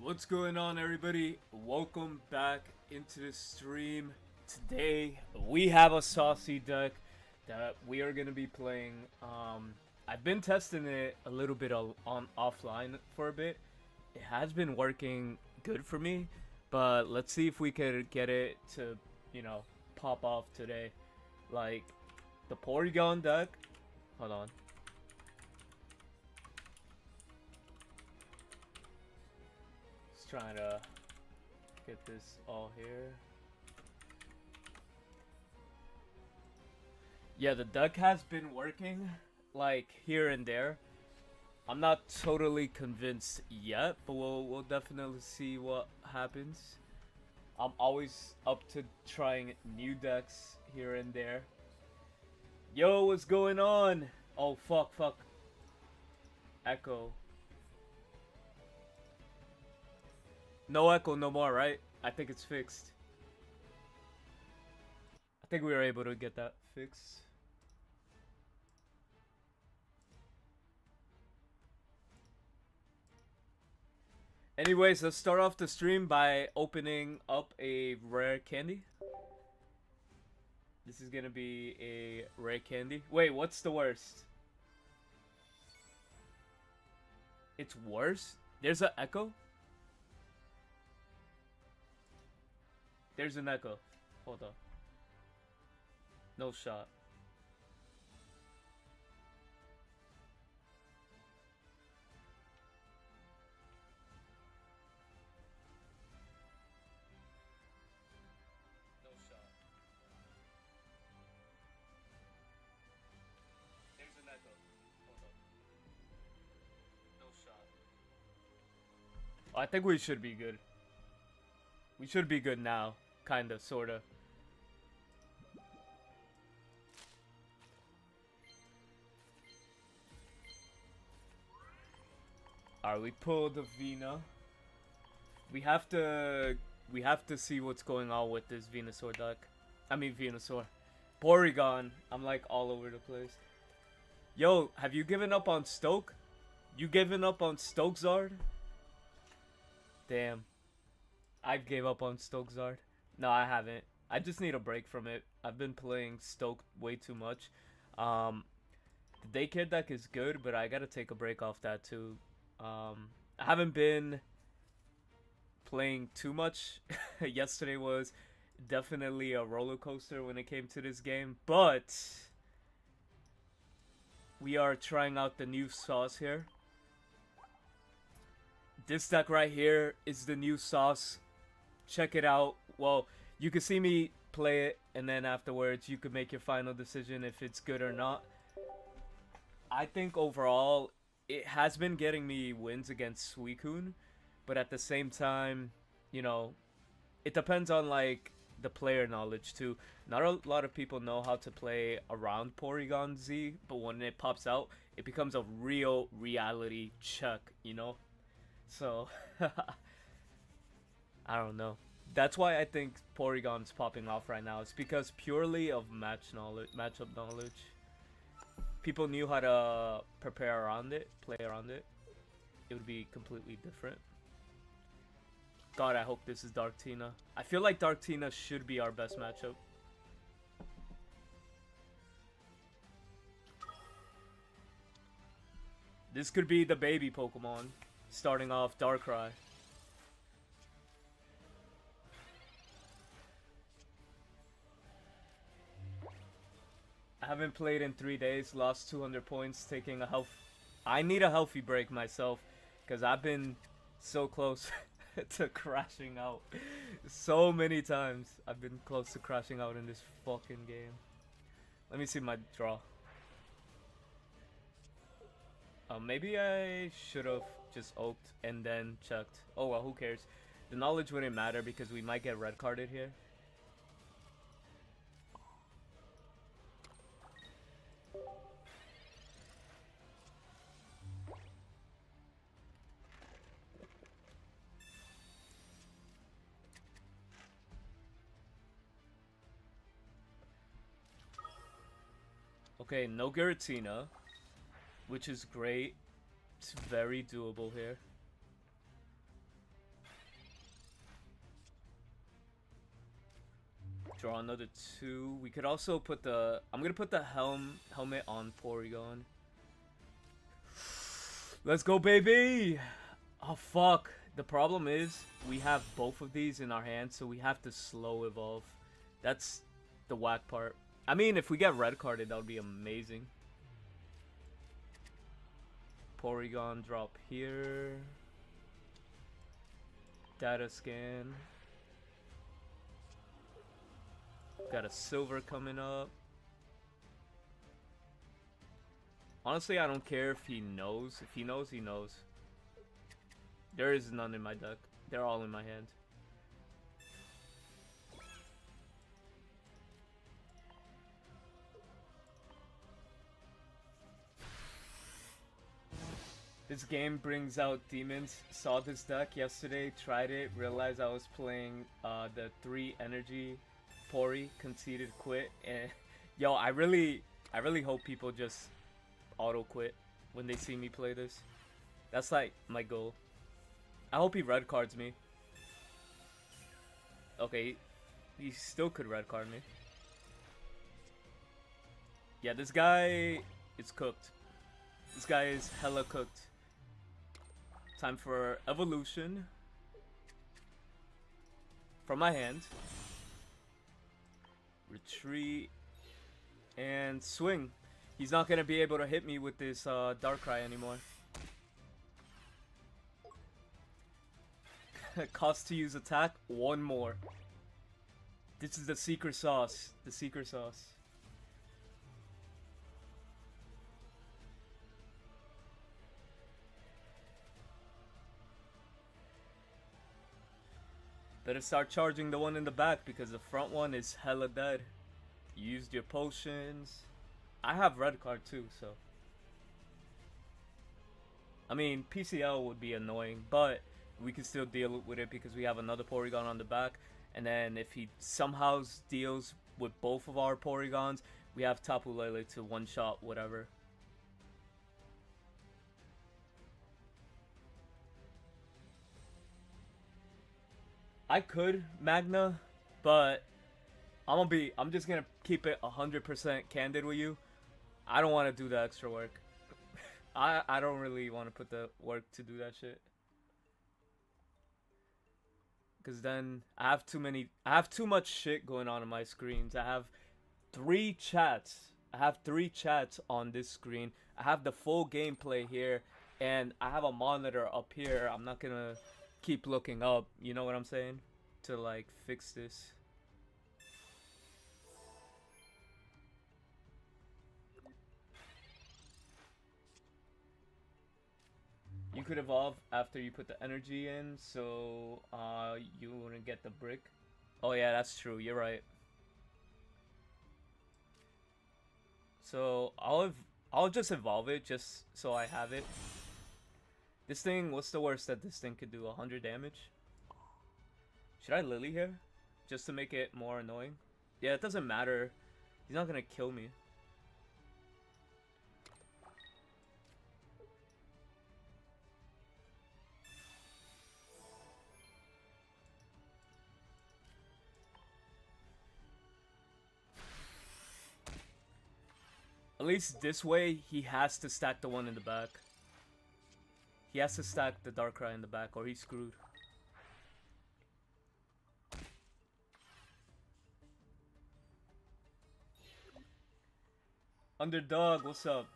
What's going on, everybody? Welcome back into the stream. Today we have a saucy deck that we are gonna be playing. I've been testing it a little bit on offline for a bit. It has been working good for me, but let's see if we could get it to, pop off today. Like the Porygon deck. Hold on. Trying to get this all here. Yeah, the deck has been working, like, here and there. I'm not totally convinced yet, but we'll definitely see what happens. I'm always up to trying new decks here and there. Yo, what's going on? Oh, fuck. Echo. No echo no more, right? I think it's fixed. I think we were able to get that fixed. Anyways, let's start off the stream by opening up a rare candy. This is gonna be a rare candy. Wait, what's the worst? It's worse? There's an echo? There's an echo. Hold on. No shot. No shot. There's an echo. Hold on. No shot. I think we should be good. We should be good now. Kinda, sorta. Alright, we pulled the Vina. We have to see what's going on with this Venusaur deck. I mean Venusaur. Porygon. I'm like all over the place. Yo, have you given up on Stoke? You given up on Stokezard? Damn. I've gave up on Stokezard. No, I haven't. I just need a break from it. I've been playing Stoke way too much. The daycare deck is good, but I gotta take a break off that too. I haven't been playing too much. Yesterday was definitely a roller coaster when it came to this game, but we are trying out the new sauce here. This deck right here is the new sauce. Check it out. Well, you can see me play it, and then afterwards you could make your final decision if it's good or not. I think overall it has been getting me wins against Suicune, but at the same time, it depends on like the player knowledge too. Not a lot of people know how to play around Porygon Z, but when it pops out, it becomes a real reality check, So I don't know. That's why I think Porygon's popping off right now. It's because purely of matchup knowledge. People knew how to prepare around it, play around it. It would be completely different. God, I hope this is Dark Tina. I feel like Dark Tina should be our best matchup. This could be the baby Pokemon, starting off Darkrai. I haven't played in 3 days, lost 200 points, taking a I need a healthy break myself, because I've been so close to crashing out. So many times I've been close to crashing out in this fucking game. Let me see my draw. Maybe I should have just oaked and then checked. Oh well, who cares? The knowledge wouldn't matter because we might get red carded here. Okay, no Giratina, which is great. It's very doable here. Draw another 2. We could also put the... I'm gonna put the helmet on Porygon. Let's go, baby! Oh, fuck. The problem is, we have both of these in our hands, so we have to slow evolve. That's the whack part. I mean, if we get red carded, that would be amazing. Porygon drop here. Data scan. Got a silver coming up. Honestly, I don't care if he knows. If he knows, he knows. There is none in my deck. They're all in my hand. This game brings out demons. Saw this deck yesterday, tried it, realized I was playing the 3 energy Pori, conceded, quit, and yo, I really hope people just auto quit when they see me play this. That's like my goal. I hope he red cards me. Okay, he still could red card me. Yeah, this guy is cooked. This guy is hella cooked. Time for evolution from my hand. Retreat and swing. He's not gonna be able to hit me with this Darkrai anymore. Cost to use attack, 1 more. This is the secret sauce. The secret sauce. Better start charging the one in the back because the front one is hella dead. You used your potions. I have red card too, so. I mean, PCL would be annoying, but we can still deal with it because we have another Porygon on the back. And then if he somehow deals with both of our Porygons, we have Tapu Lele to one-shot whatever. I could Magna, but I'm just gonna keep it 100% candid with you. I don't want to do the extra work. I don't really want to put the work to do that shit. Cause then I have too much shit going on my screens. I have 3 chats. I have 3 chats on this screen. I have the full gameplay here, and I have a monitor up here. I'm not gonna keep looking up, you know what I'm saying? To like fix this. You could evolve after you put the energy in, so you wouldn't get the brick. Oh yeah, that's true, you're right. So I'll just evolve it just so I have it. This thing, what's the worst that this thing could do? 100 damage? Should I Lily here? Just to make it more annoying? Yeah, it doesn't matter. He's not gonna kill me. At least this way, he has to stack the one in the back. He has to stack the Darkrai in the back or he's screwed. Underdog, what's up?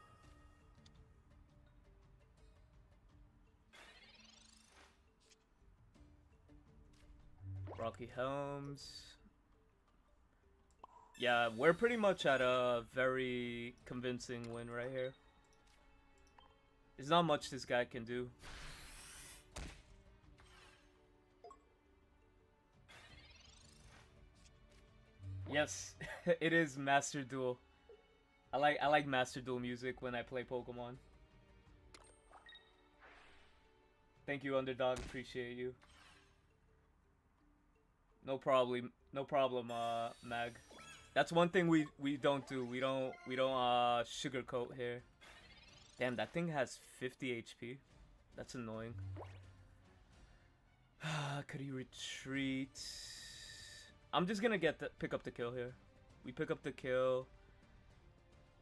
Rocky Helms. Yeah, we're pretty much at a very convincing win right here. There's not much this guy can do. Yes, it is Master Duel. I like Master Duel music when I play Pokemon. Thank you, Underdog. Appreciate you. No problem, Mag. That's one thing we don't do. We don't sugarcoat here. Damn, that thing has 50 HP. That's annoying. Could he retreat? I'm just gonna pick up the kill here. We pick up the kill.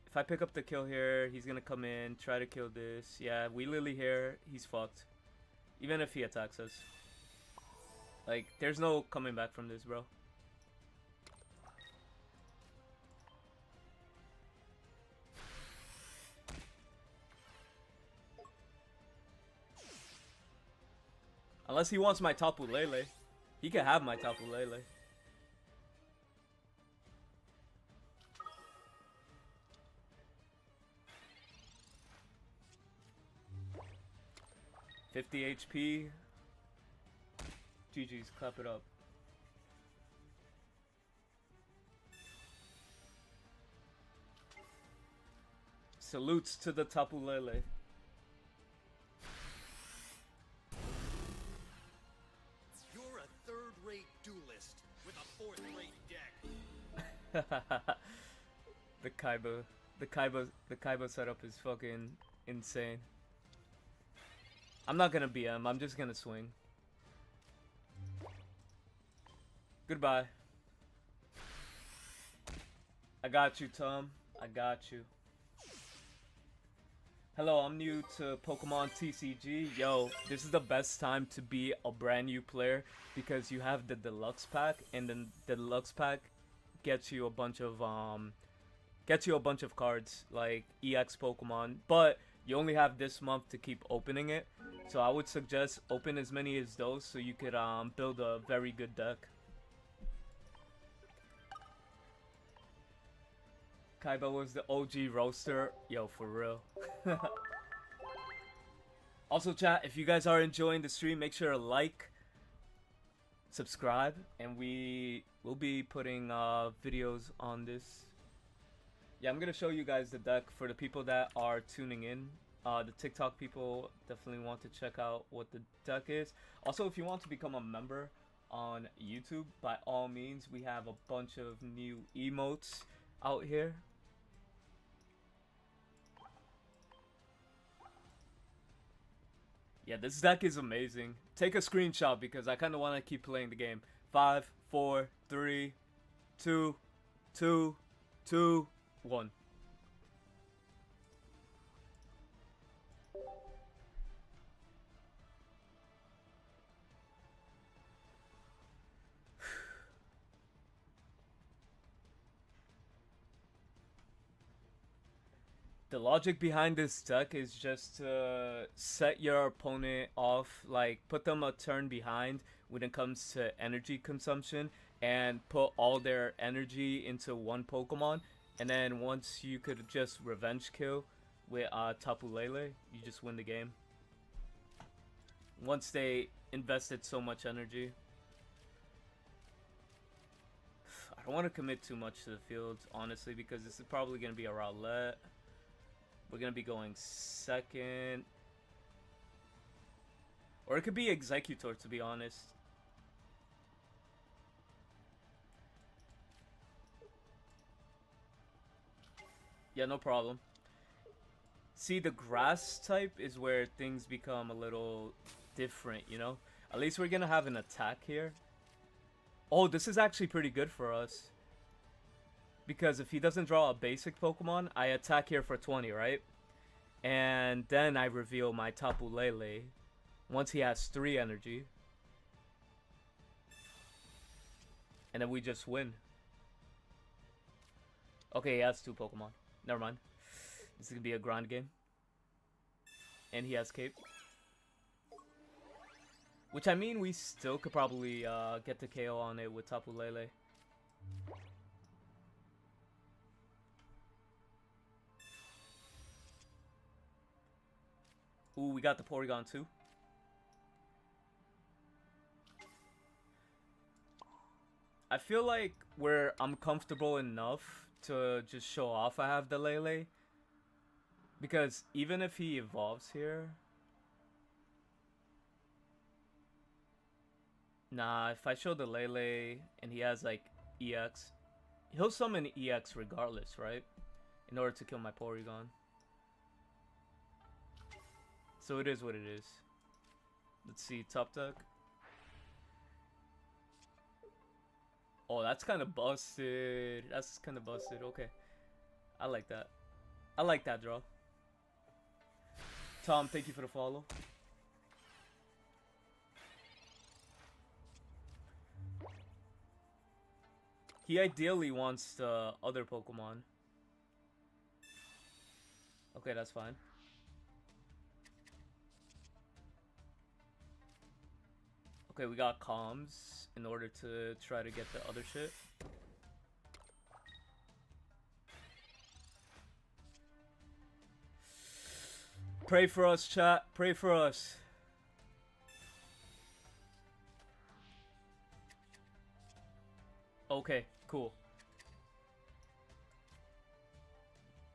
If I pick up the kill here, he's gonna come in, try to kill this. Yeah, we Lily here, he's fucked. Even if he attacks us. Like, there's no coming back from this, bro. Unless he wants my Tapu Lele. He can have my Tapu Lele. $50 HP. GG's, clap it up. Salutes to the Tapu Lele. Duelist with a 4th-rate deck. the Kaiba setup is fucking insane. I'm not gonna BM, I'm just gonna swing. Goodbye. I got you, Tom. I got you. Hello, I'm new to Pokemon TCG. Yo, this is the best time to be a brand new player because you have the Deluxe pack, and then the Deluxe pack gets you a bunch of cards like EX Pokemon, but you only have this month to keep opening it. So I would suggest open as many as those so you could build a very good deck. Kaiba was the OG roaster. Yo, for real. Also, chat, if you guys are enjoying the stream, make sure to like, subscribe, and we will be putting videos on this. Yeah, I'm going to show you guys the deck for the people that are tuning in. The TikTok people definitely want to check out what the deck is. Also, if you want to become a member on YouTube, by all means, we have a bunch of new emotes out here. Yeah, this deck is amazing. Take a screenshot because I kind of want to keep playing the game. 5, 4, 3, 2, 2, 2, 1. The logic behind this deck is just to set your opponent off, like put them a turn behind when it comes to energy consumption and put all their energy into one Pokemon, and then once you could just revenge kill with Tapu Lele, you just win the game. Once they invested so much energy. I don't want to commit too much to the field, honestly, because this is probably going to be a roulette. We're going to be going second. Or it could be Executor, to be honest. Yeah, no problem. See, the grass type is where things become a little different, you know? At least we're going to have an attack here. Oh, this is actually pretty good for us. Because if he doesn't draw a basic Pokemon, I attack here for 20, right? And then I reveal my Tapu Lele once he has 3 energy. And then we just win. Okay, he has 2 Pokemon. Never mind. This is going to be a grind game. And he has Cape. Which, I mean, we still could probably get the KO on it with Tapu Lele. Ooh, we got the Porygon too. I feel like I'm comfortable enough to just show off I have the Lele. Because even if he evolves here... Nah, if I show the Lele and he has like EX, he'll summon EX regardless, right? In order to kill my Porygon. So it is what it is. Let's see, top deck. Oh, that's kind of busted. That's kind of busted. Okay. I like that. I like that draw. Tom, thank you for the follow. He ideally wants the other Pokemon. Okay, that's fine. Okay, we got comms in order to try to get the other shit. Pray for us, chat. Pray for us. Okay, cool.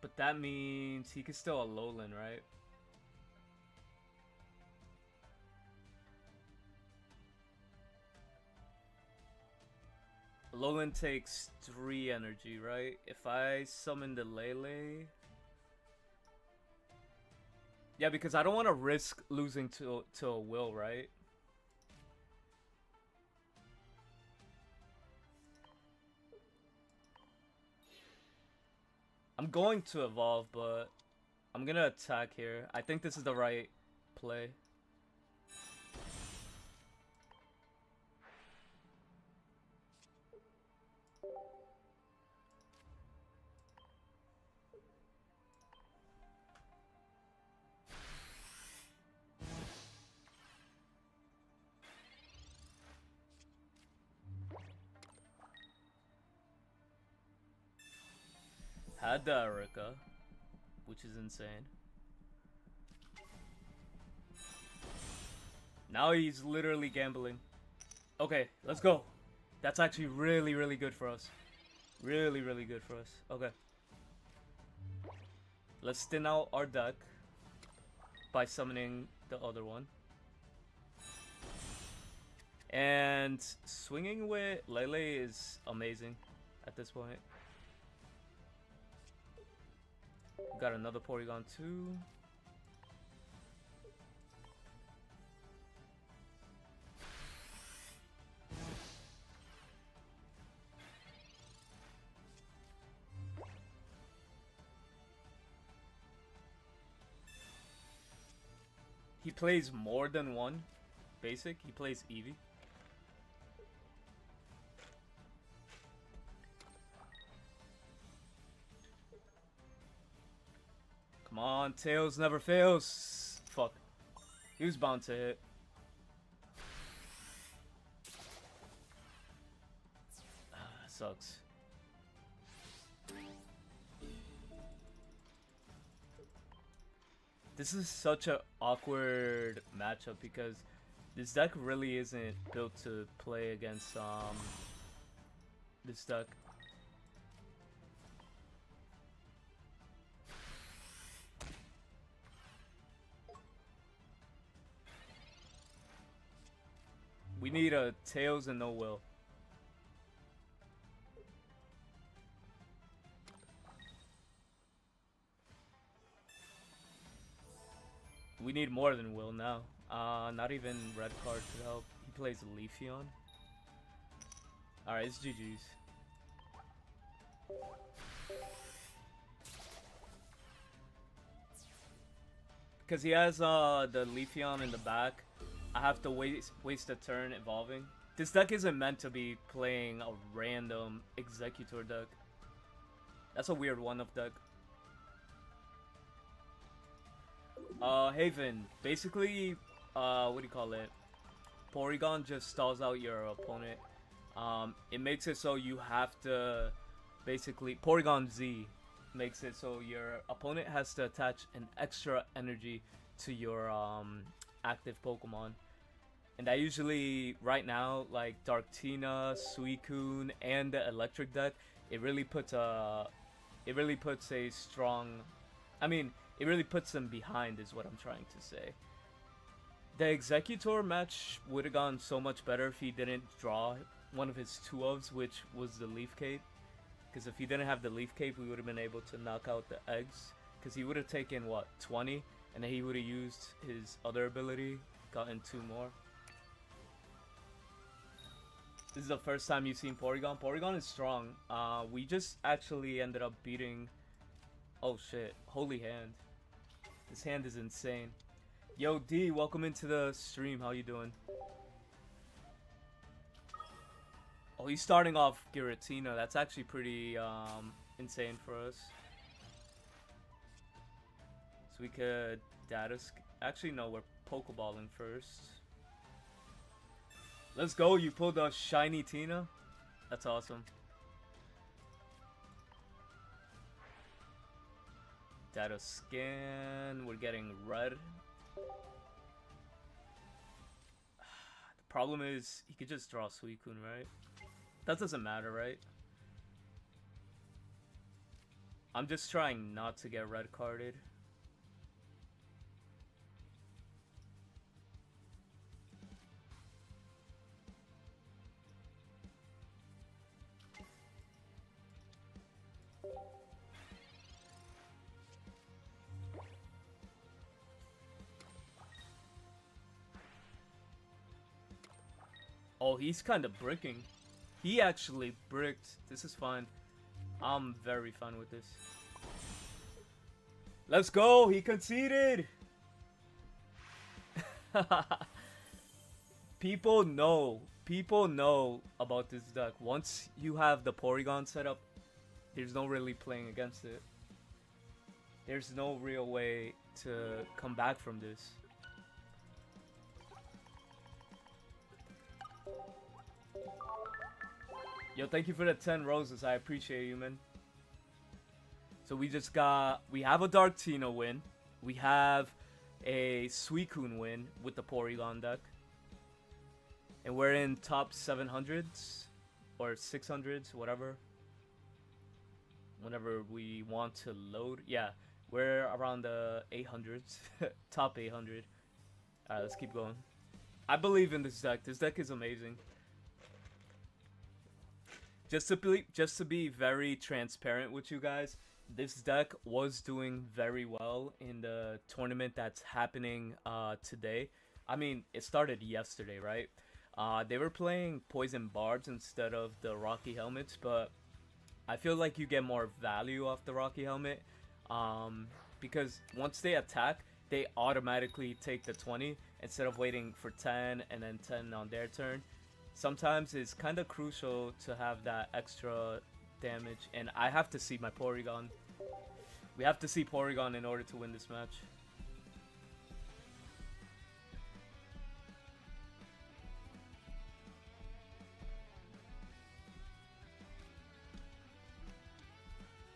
But that means he could still Alolan, right? Alolan takes 3 energy, right? If I summon the Lele... Yeah, because I don't want to risk losing to a Will, right? I'm going to evolve, but I'm gonna attack here. I think this is the right play. Had the Erika, which is insane. Now he's literally gambling. Okay, let's go. That's actually really, really good for us. Really, really good for us. Okay. Let's thin out our deck by summoning the other one. And swinging with Lele is amazing at this point. Got another Porygon too. He plays more than one basic. He plays Eevee. Come on, Tails never fails. Fuck. He was bound to hit. Sucks. This is such an awkward matchup because this deck really isn't built to play against this deck. We need a Tails and no Will. We need more than Will now. Not even red card could help. He plays Leafeon. Alright, it's GG's. Because he has the Leafeon in the back. I have to waste a turn evolving. This deck isn't meant to be playing a random Executor deck. That's a weird one-up deck. Haven. Basically, what do you call it? Porygon just stalls out your opponent. It makes it so you have to basically... Porygon Z makes it so your opponent has to attach an extra energy to your active Pokemon. And that usually, right now, like Darktina, Suicune, and the Electric deck, it really puts a strong... I mean, it really puts them behind is what I'm trying to say. The Executor match would have gone so much better if he didn't draw one of his 2-ofs, which was the Leaf Cape. Because if he didn't have the Leaf Cape, we would have been able to knock out the eggs. Because he would have taken, what, 20? And then he would have used his other ability, gotten 2 more. This is the first time you've seen Porygon. Porygon is strong. We just actually ended up beating... Oh shit, holy hand. This hand is insane. Yo, D, welcome into the stream. How you doing? Oh, he's starting off Giratina. That's actually pretty insane for us. So we could actually, no, we're Pokeballing first. Let's go. You pulled a shiny Tina. That's awesome. Data scan. We're getting red. The problem is he could just draw Suicune, right? That doesn't matter, right? I'm just trying not to get red carded. Oh, he's kind of bricking. He actually bricked. This is fine. I'm very fine with this. Let's go! He conceded! People know. People know about this deck. Once you have the Porygon set up, there's no really playing against it. There's no real way to come back from this. Yo, thank you for the 10 roses. I appreciate you, man. So we have a Dark Tina win. We have a Suicune win with the Porygon deck. And we're in top 700s or 600s, whatever. Whenever we want to load. Yeah, we're around the 800s. Top 800. Alright, let's keep going. I believe in this deck. This deck is amazing. Just to be very transparent with you guys, this deck was doing very well in the tournament that's happening today. I mean, it started yesterday, right? They were playing Poison Barbs instead of the Rocky Helmets, but I feel like you get more value off the Rocky Helmet because once they attack, they automatically take the 20 instead of waiting for 10 and then 10 on their turn. Sometimes it's kind of crucial to have that extra damage, and I have to see my Porygon. We have to see Porygon in order to win this match.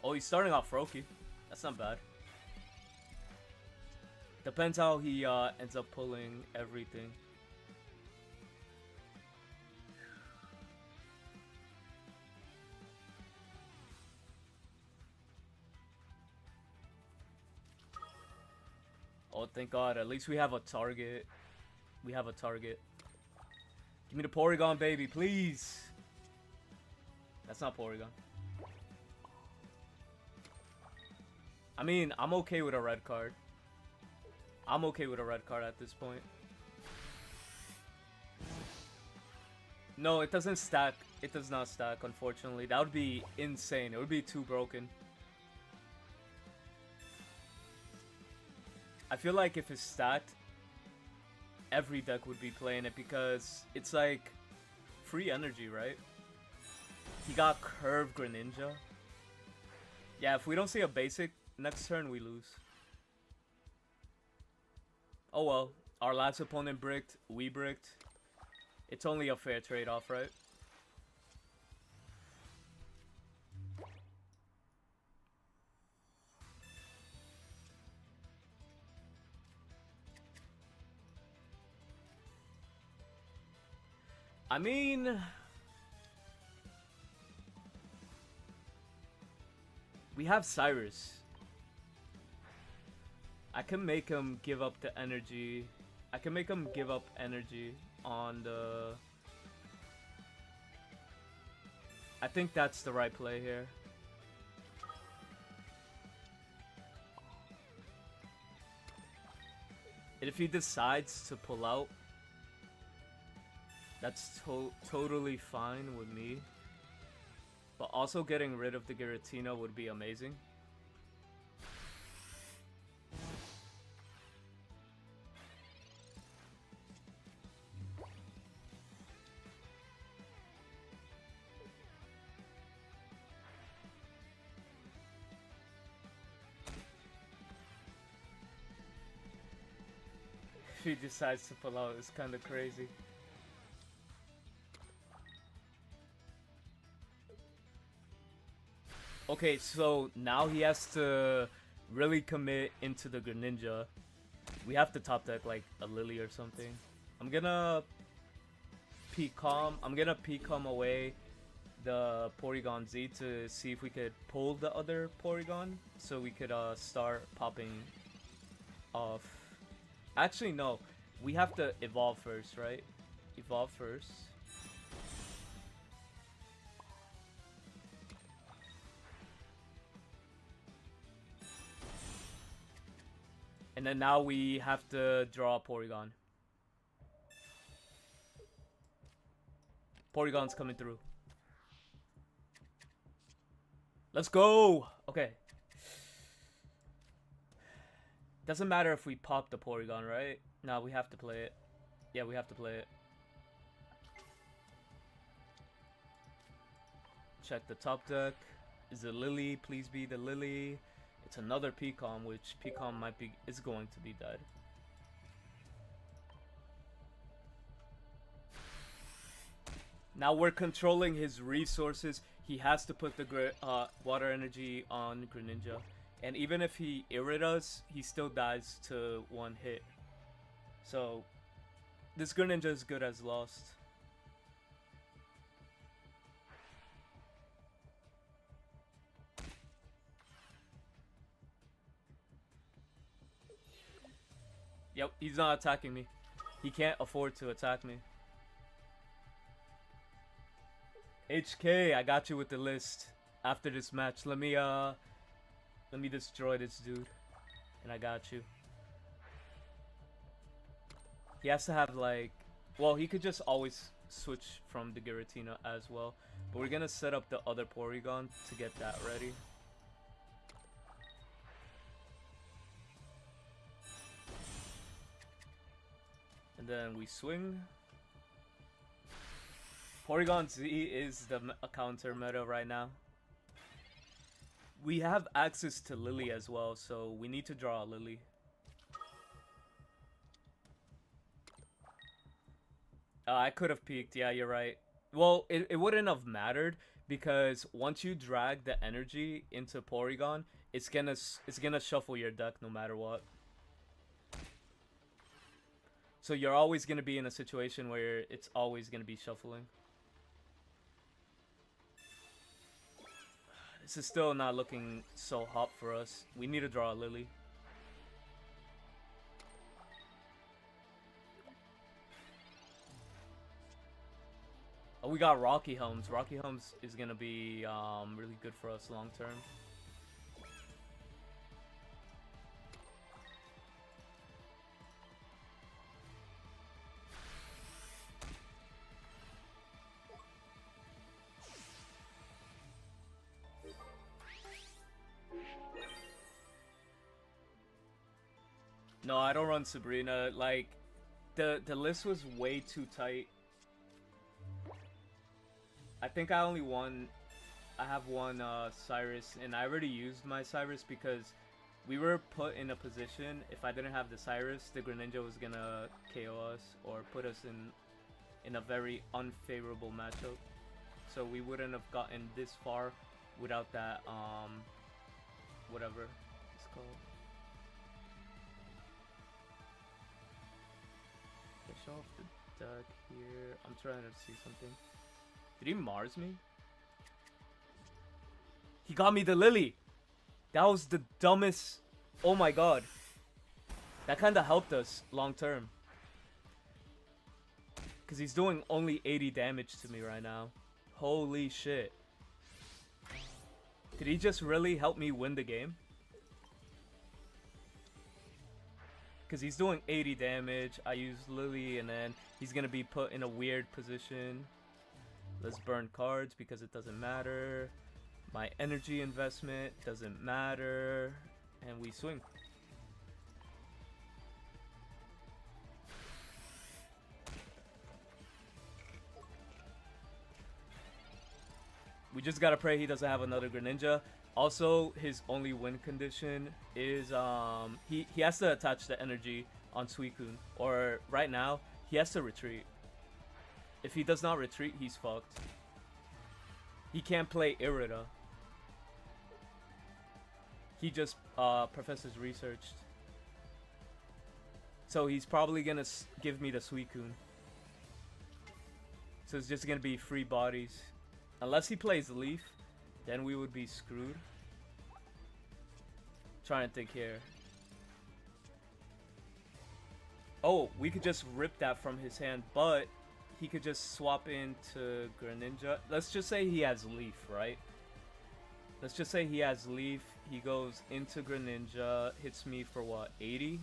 Oh, he's starting off Roki. That's not bad. Depends how he ends up pulling everything. Oh, thank God. At least we have a target. We have a target. Give me the Porygon, baby, please. That's not Porygon. I mean, I'm okay with a red card. I'm okay with a red card at this point. No, it doesn't stack. It does not stack, unfortunately. That would be insane. It would be too broken. I feel like if it's stacked, every deck would be playing it because it's like free energy, right? He got Curve Greninja. Yeah, if we don't see a basic, next turn we lose. Oh well, our last opponent bricked, we bricked. It's only a fair trade-off, right? I mean, we have Cyrus. I can make him give up the energy. I can make him give up energy on the... I think that's the right play here. And if he decides to pull out, That's totally fine with me. But also getting rid of the Giratina would be amazing. If he decides to pull out, it's kind of crazy. Okay, so now he has to really commit into the Greninja. We have to top deck like a Lily or something. I'm gonna P-Calm. I'm gonna P-Calm away the Porygon Z to see if we could pull the other Porygon so we could start popping off. Actually, no. We have to evolve first, right? Evolve first. And then now we have to draw a Porygon. Porygon's coming through. Let's go! Okay. Doesn't matter if we pop the Porygon, right? No, we have to play it. Yeah, we have to play it. Check the top deck. Is it Lily? Please be the Lily. It's another P-Calm, which P-Calm is going to be dead. Now we're controlling his resources. He has to put the water energy on Greninja. And even if he Iridas, he still dies to one hit. So, this Greninja is good as lost. Yep, he's not attacking me. He can't afford to attack me. HK, I got you with the list. After this match, let me destroy this dude. And I got you. He has to have like, well, he could just always switch from the Giratina as well. But we're gonna set up the other Porygon to get that ready. And then we swing. Porygon Z is the counter meta right now. We have access to Lily as well, so we need to draw a Lily. I could have peeked, yeah, you're right. Well, it wouldn't have mattered because once you drag the energy into Porygon, it's gonna shuffle your deck no matter what. So you're always gonna be in a situation where it's always gonna be shuffling. This is still not looking so hot for us. We need to draw a Lily. Oh, we got Rocky Helms. Rocky Helms is gonna be really good for us long term. No, I don't run Sabrina. Like, the list was way too tight. I think I have one Cyrus, and I already used my Cyrus because we were put in a position, if I didn't have the Cyrus, the Greninja was gonna KO us or put us in a very unfavorable matchup. So we wouldn't have gotten this far without that, whatever it's called. Show off the deck here. I'm trying to see something. Did he Mars me? He got me the Lily. That was the dumbest. Oh my god. That kind of helped us long term. Because he's doing only 80 damage to me right now. Holy shit. Did he just really help me win the game? Because he's doing 80 damage. I use Lily, and then he's going to be put in a weird position. Let's burn cards because it doesn't matter. My energy investment doesn't matter. And we swing. We just gotta pray he doesn't have another Greninja. Also, his only win condition is he has to attach the energy on Suicune. Or right now, he has to retreat. If he does not retreat, he's fucked. He can't play Irida. He just Professor's researched. So he's probably gonna give me the Suicune. So it's just gonna be free bodies. Unless he plays Leaf, then we would be screwed. Trying to think here. Oh, we could just rip that from his hand, but he could just swap into Greninja. Let's just say he has Leaf, right? Let's just say he has Leaf. He goes into Greninja, hits me for what, 80?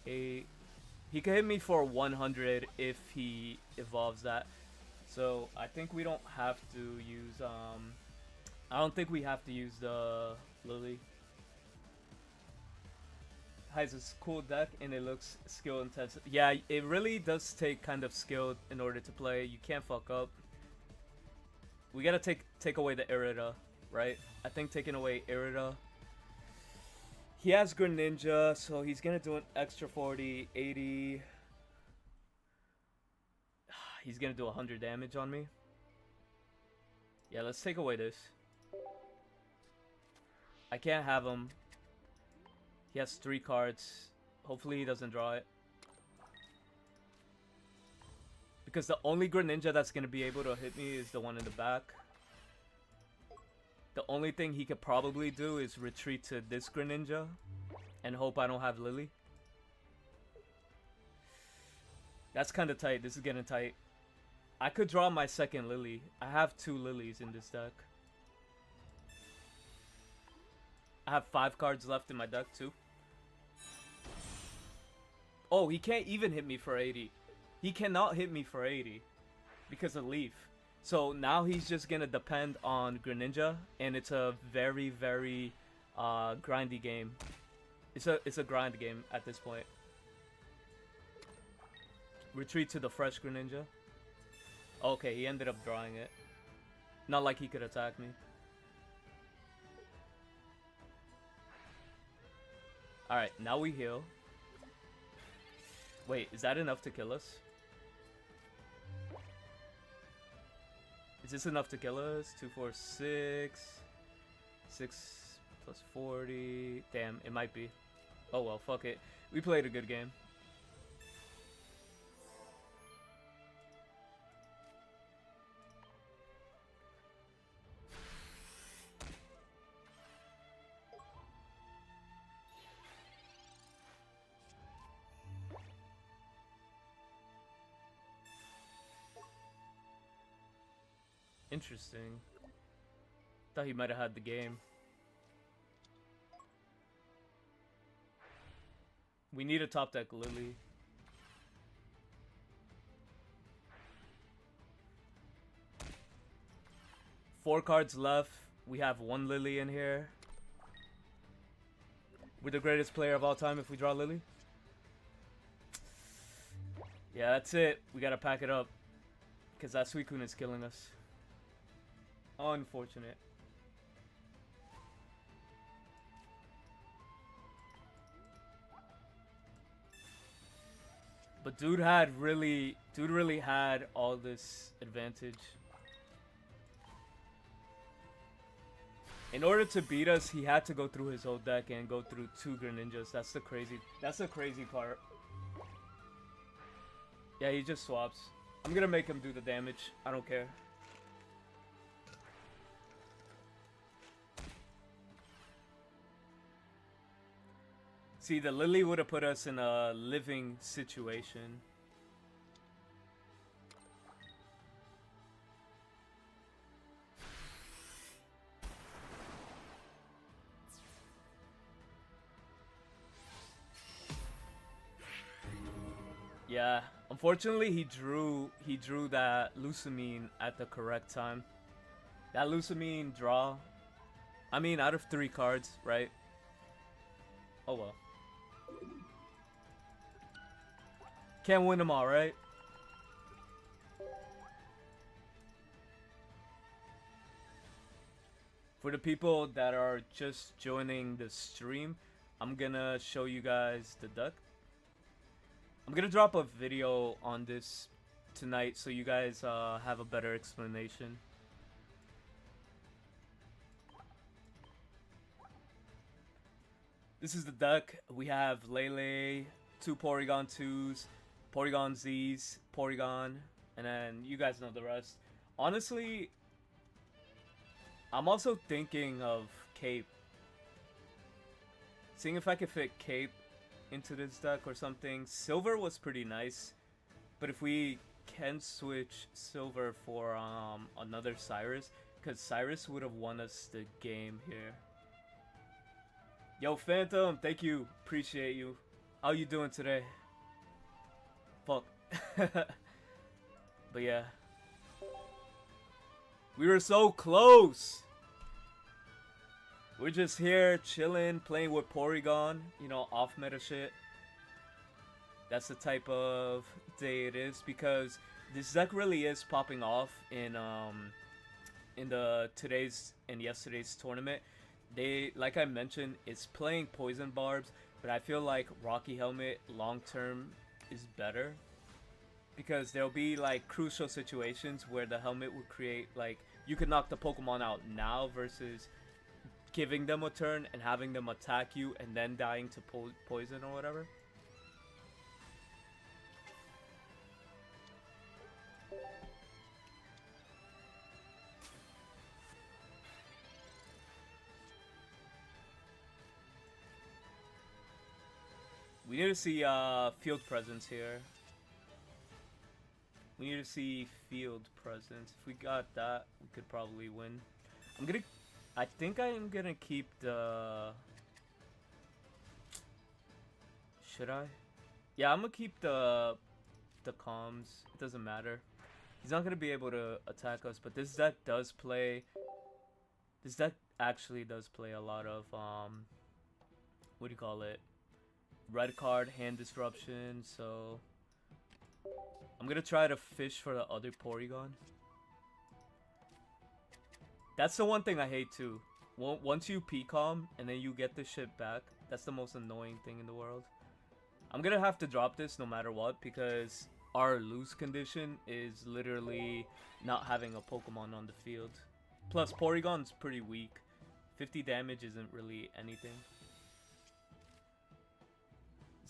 He could hit me for 100 if he evolves that. So I think we don't have to use I don't think we have to use the Lily. Has a cool deck and it looks skill intensive. Yeah, it really does take kind of skill in order to play. You can't fuck up. We gotta take away the Irida, right? I think taking away Irida. He has Greninja, so he's gonna do an extra 40, 80. He's gonna do 100 damage on me. Yeah, let's take away this. I can't have him. He has 3 cards. Hopefully he doesn't draw it. Because the only Greninja that's gonna be able to hit me is the one in the back. The only thing he could probably do is retreat to this Greninja and hope I don't have Lily. That's kind of tight. This is getting tight. I could draw my second Lily. I have 2 Lilies in this deck. I have 5 cards left in my deck too. Oh, he can't even hit me for 80. He cannot hit me for 80 because of Leaf. So now he's just gonna depend on Greninja, and it's a very, very grindy game. It's a grind game at this point. Retreat to the fresh Greninja. Okay, he ended up drawing it. Not like he could attack me. Alright, now we heal. Wait, is that enough to kill us? Is this enough to kill us? 2, 4, 6. 6 plus 40. Damn, it might be. Oh well, fuck it. We played a good game. Interesting. Thought he might have had the game. We need a top deck Lily. Four cards left. We have 1 Lily in here. We're the greatest player of all time if we draw Lily. Yeah, that's it. We gotta pack it up. Because that Suicune is killing us. Unfortunate. But dude really had all this advantage. In order to beat us, he had to go through his whole deck and go through 2 Greninjas. That's the crazy part. Yeah, he just swaps. I'm gonna make him do the damage. I don't care. See, the Lily would have put us in a living situation. Yeah, unfortunately he drew that Lucamine at the correct time. That Lucamine draw, I mean out of 3 cards, right? Oh well. Can't win them all, right? For the people that are just joining the stream, I'm gonna show you guys the deck. I'm gonna drop a video on this tonight so you guys have a better explanation. This is the deck. We have Lele, 2 Porygon 2s, Porygon Zs, Porygon, and then you guys know the rest. Honestly, I'm also thinking of Cape. Seeing if I could fit Cape into this deck or something. Silver was pretty nice, but if we can switch Silver for another Cyrus, because Cyrus would have won us the game here. Yo, Phantom, thank you. Appreciate you. How you doing today? Fuck. But yeah. We were so close. We're just here chilling, playing with Porygon, you know, off meta shit. That's the type of day it is, because this deck really is popping off in the today's and yesterday's tournament. They, like I mentioned, is playing Poison Barbs, but I feel like Rocky Helmet long term is better, because there'll be like crucial situations where the helmet would create, like, you could knock the Pokemon out now versus giving them a turn and having them attack you and then dying to poison or whatever. We need to see field presence here. We need to see field presence. If we got that, we could probably win. I think I am gonna keep the... Should I? Yeah, I'm gonna keep the comms. It doesn't matter. He's not gonna be able to attack us, but this deck does play... This deck actually does play a lot of, what do you call it? Red card, hand disruption, so... I'm gonna try to fish for the other Porygon. That's the one thing I hate too. Once you P-Calm and then you get the shit back, that's the most annoying thing in the world. I'm gonna have to drop this no matter what, because our lose condition is literally not having a Pokemon on the field. Plus, Porygon's pretty weak. 50 damage isn't really anything.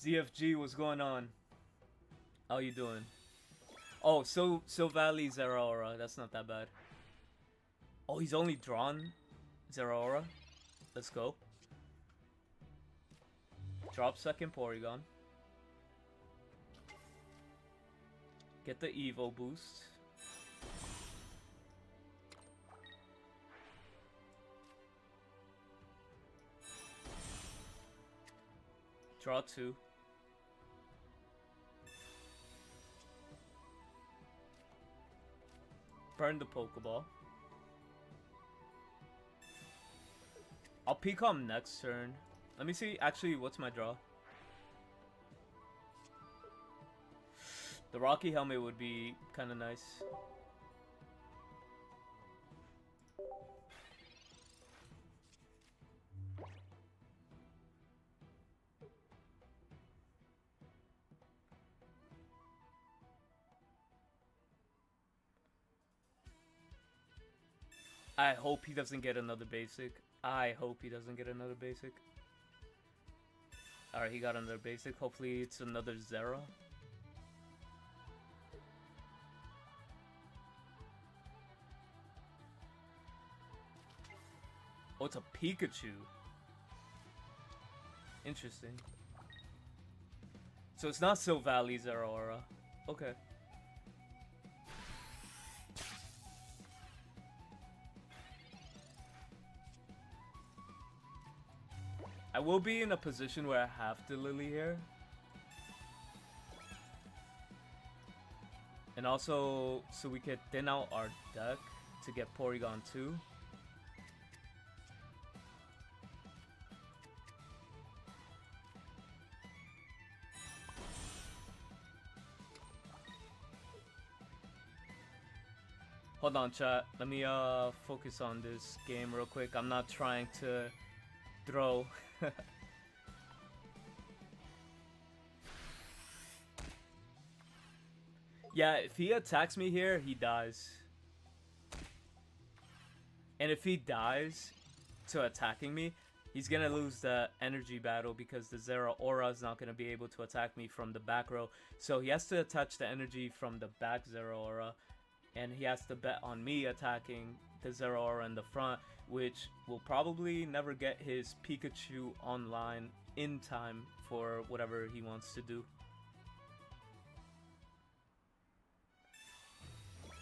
ZFG, what's going on? How you doing? Oh, Silvally Zeraora. That's not that bad. Oh, he's only drawn Zeraora. Let's go. Drop second Porygon. Get the Evo boost. Draw 2. Burn the Pokeball. I'll P-Calm next turn. Let me see, actually, what's my draw? The Rocky Helmet would be kind of nice. I hope he doesn't get another basic. I hope he doesn't get another basic. Alright, he got another basic. Hopefully it's another Zera. Oh, it's a Pikachu. Interesting. So it's not Silvally Zeraora. Okay. I will be in a position where I have to Lily here. And also, so we could thin out our deck to get Porygon 2. Hold on, chat. Let me focus on this game real quick. I'm not trying to throw. Yeah, if he attacks me here, he dies. And if he dies to attacking me, he's gonna lose the energy battle because the Zero Aura is not gonna be able to attack me from the back row. So he has to attach the energy from the back Zero Aura, and he has to bet on me attacking the Zero Aura in the front, which will probably never get his Pikachu online in time for whatever he wants to do.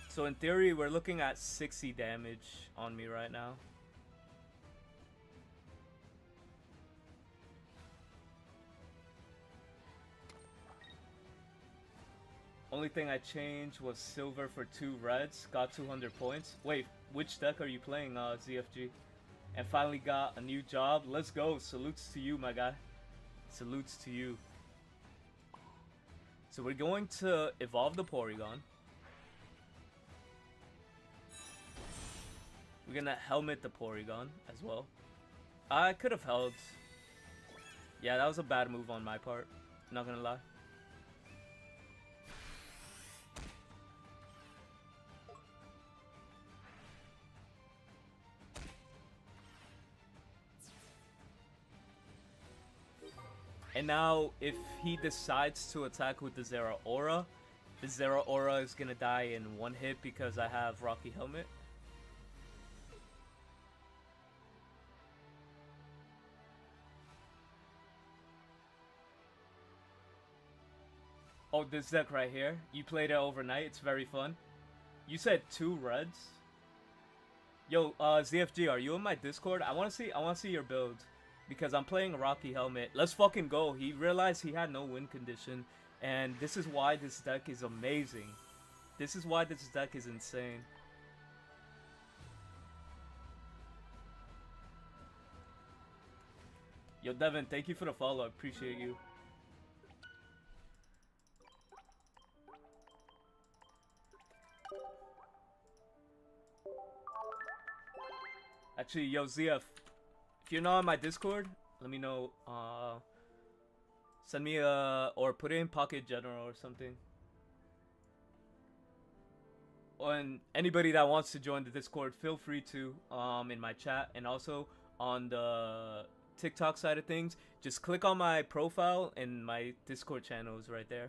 So in theory, we're looking at 60 damage on me right now. Only thing I changed was silver for 2 reds, got 200 points. Wait, which deck are you playing, ZFG? And finally got a new job. Let's go. Salutes to you, my guy. Salutes to you. So we're going to evolve the Porygon. We're gonna helmet the Porygon as well. I could have held. Yeah, that was a bad move on my part. Not gonna lie. And now, if he decides to attack with the Zero Aura is gonna die in 1 hit because I have Rocky Helmet. Oh, this deck right here. You played it overnight. It's very fun. You said 2 reds. Yo, ZFG, are you in my Discord? I wanna see your build. Because I'm playing Rocky Helmet. Let's fucking go. He realized he had no win condition. And this is why this deck is amazing. This is why this deck is insane. Yo, Devin, thank you for the follow. I appreciate you. Actually, yo, ZF, if you're not on my Discord, let me know. Send me or put it in Pocket General or something. And anybody that wants to join the Discord, feel free to in my chat, and also on the TikTok side of things, just click on my profile and my Discord channel is right there.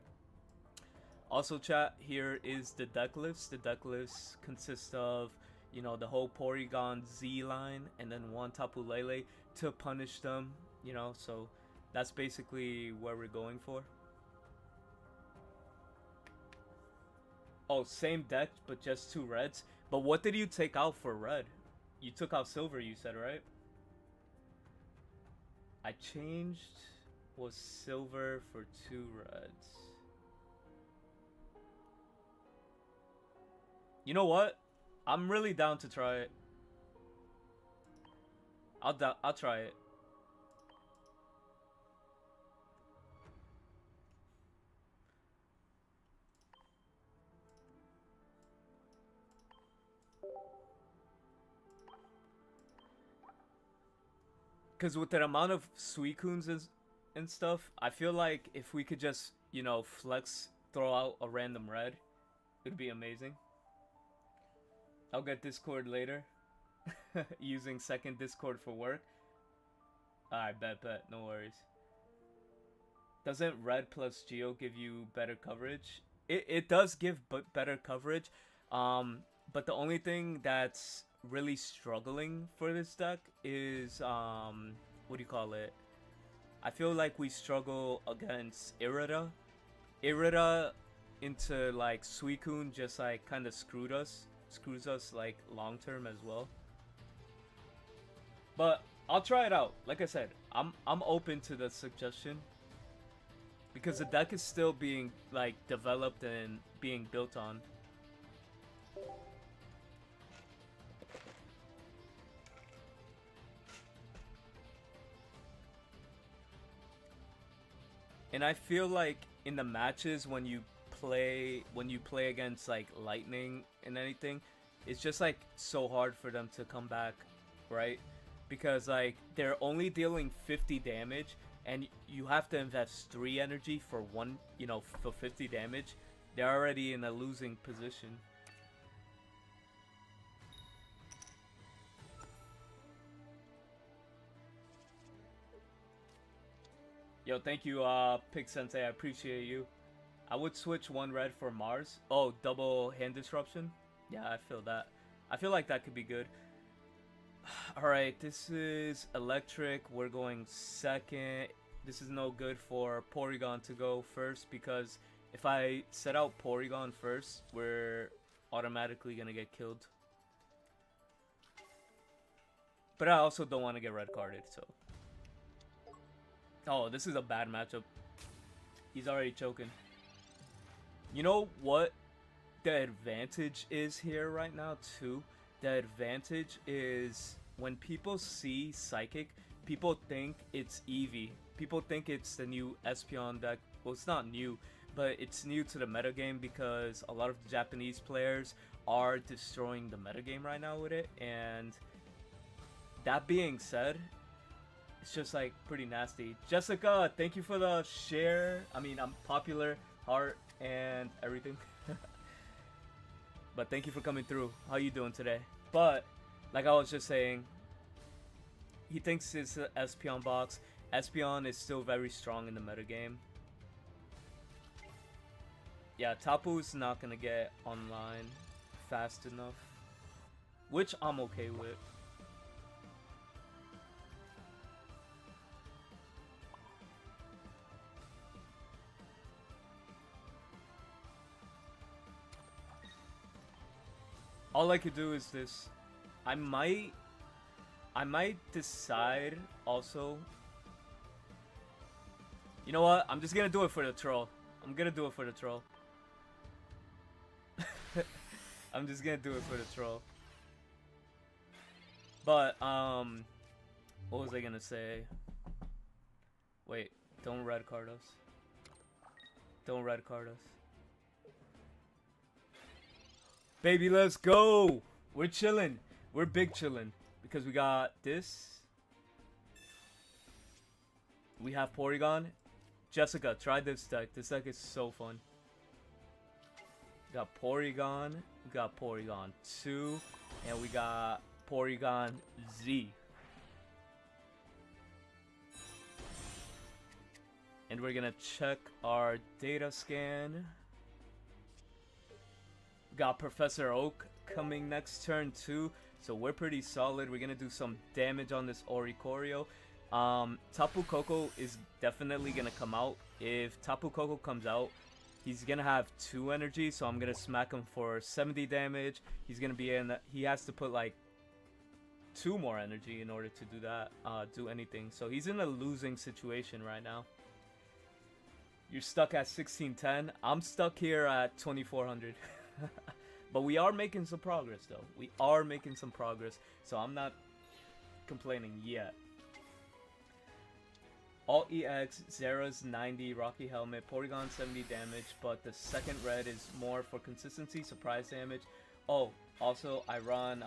Also, chat, here is the deck list. The deck list consists of, you know, the whole Porygon Z line and then 1 Tapu Lele to punish them, you know, so that's basically where we're going for. Oh, same deck, but just 2 reds. But what did you take out for red? You took out silver, you said, right? I changed was silver for 2 reds. You know what? I'm really down to try it. I'll try it. Because with the amount of Suicunes and stuff, I feel like if we could just, you know, flex, throw out a random red, it would be amazing. I'll get Discord later. Using second Discord for work. Alright, bet. No worries. Doesn't red plus Geo give you better coverage? It does give better coverage. But the only thing that's really struggling for this deck is, what do you call it? I feel like we struggle against Irida. Irida into like Suicune just like kind of screws us like long term as well. But I'll try it out. Like I said, I'm open to the suggestion because the deck is still being like developed and being built on. And I feel like in the matches when you play against like lightning and anything, it's just like so hard for them to come back, right? Because like they're only dealing 50 damage and you have to invest 3 energy for one, for 50 damage. They're already in a losing position. Yo, thank you, Pig Sensei. I appreciate you. I would switch 1 red for Mars. Oh, double hand disruption? Yeah, I feel that. I feel like that could be good. Alright, this is electric. We're going second. This is no good for Porygon to go first because if I set out Porygon first, we're automatically gonna get killed. But I also don't want to get red carded, so. Oh, this is a bad matchup. He's already choking. You know what the advantage is here right now, too? The advantage is when people see Psychic, people think it's Eevee. People think it's the new Espeon deck. Well, it's not new, but it's new to the metagame because a lot of the Japanese players are destroying the metagame right now with it. And that being said, it's just like pretty nasty. Jessica, thank you for the share. I mean, I'm popular, heart, and everything. But thank you for coming through. How you doing today? But like I was just saying, he thinks it's an Espeon box. Espeon is still very strong in the metagame. Yeah, Tapu's not gonna get online fast enough, which I'm okay with. All I could do is this. I might decide also. You know what? I'm just gonna do it for the troll. I'm gonna do it for the troll. I'm just gonna do it for the troll. But what was I gonna say? Wait, don't red card us. Don't red card us. Baby, let's go! We're chilling. We're big chilling. Because we got this. We have Porygon. Jessica, try this deck. This deck is so fun. We got Porygon. We got Porygon 2. And we got Porygon Z. And we're gonna check our data scan. Got Professor Oak coming next turn too, so we're pretty solid. We're gonna do some damage on this Oricorio. Tapu Koko is definitely gonna come out. If Tapu Koko comes out, he's gonna have 2 energy, so I'm gonna smack him for 70 damage. He's gonna be in. He has to put like 2 more energy in order to do that. Do anything. So he's in a losing situation right now. You're stuck at 1610. I'm stuck here at 2400. But we are making some progress though. We are making some progress. So I'm not complaining yet. Alt EX, Zera's 90, Rocky Helmet, Porygon 70 damage, but the second red is more for consistency, surprise damage. Oh, also I run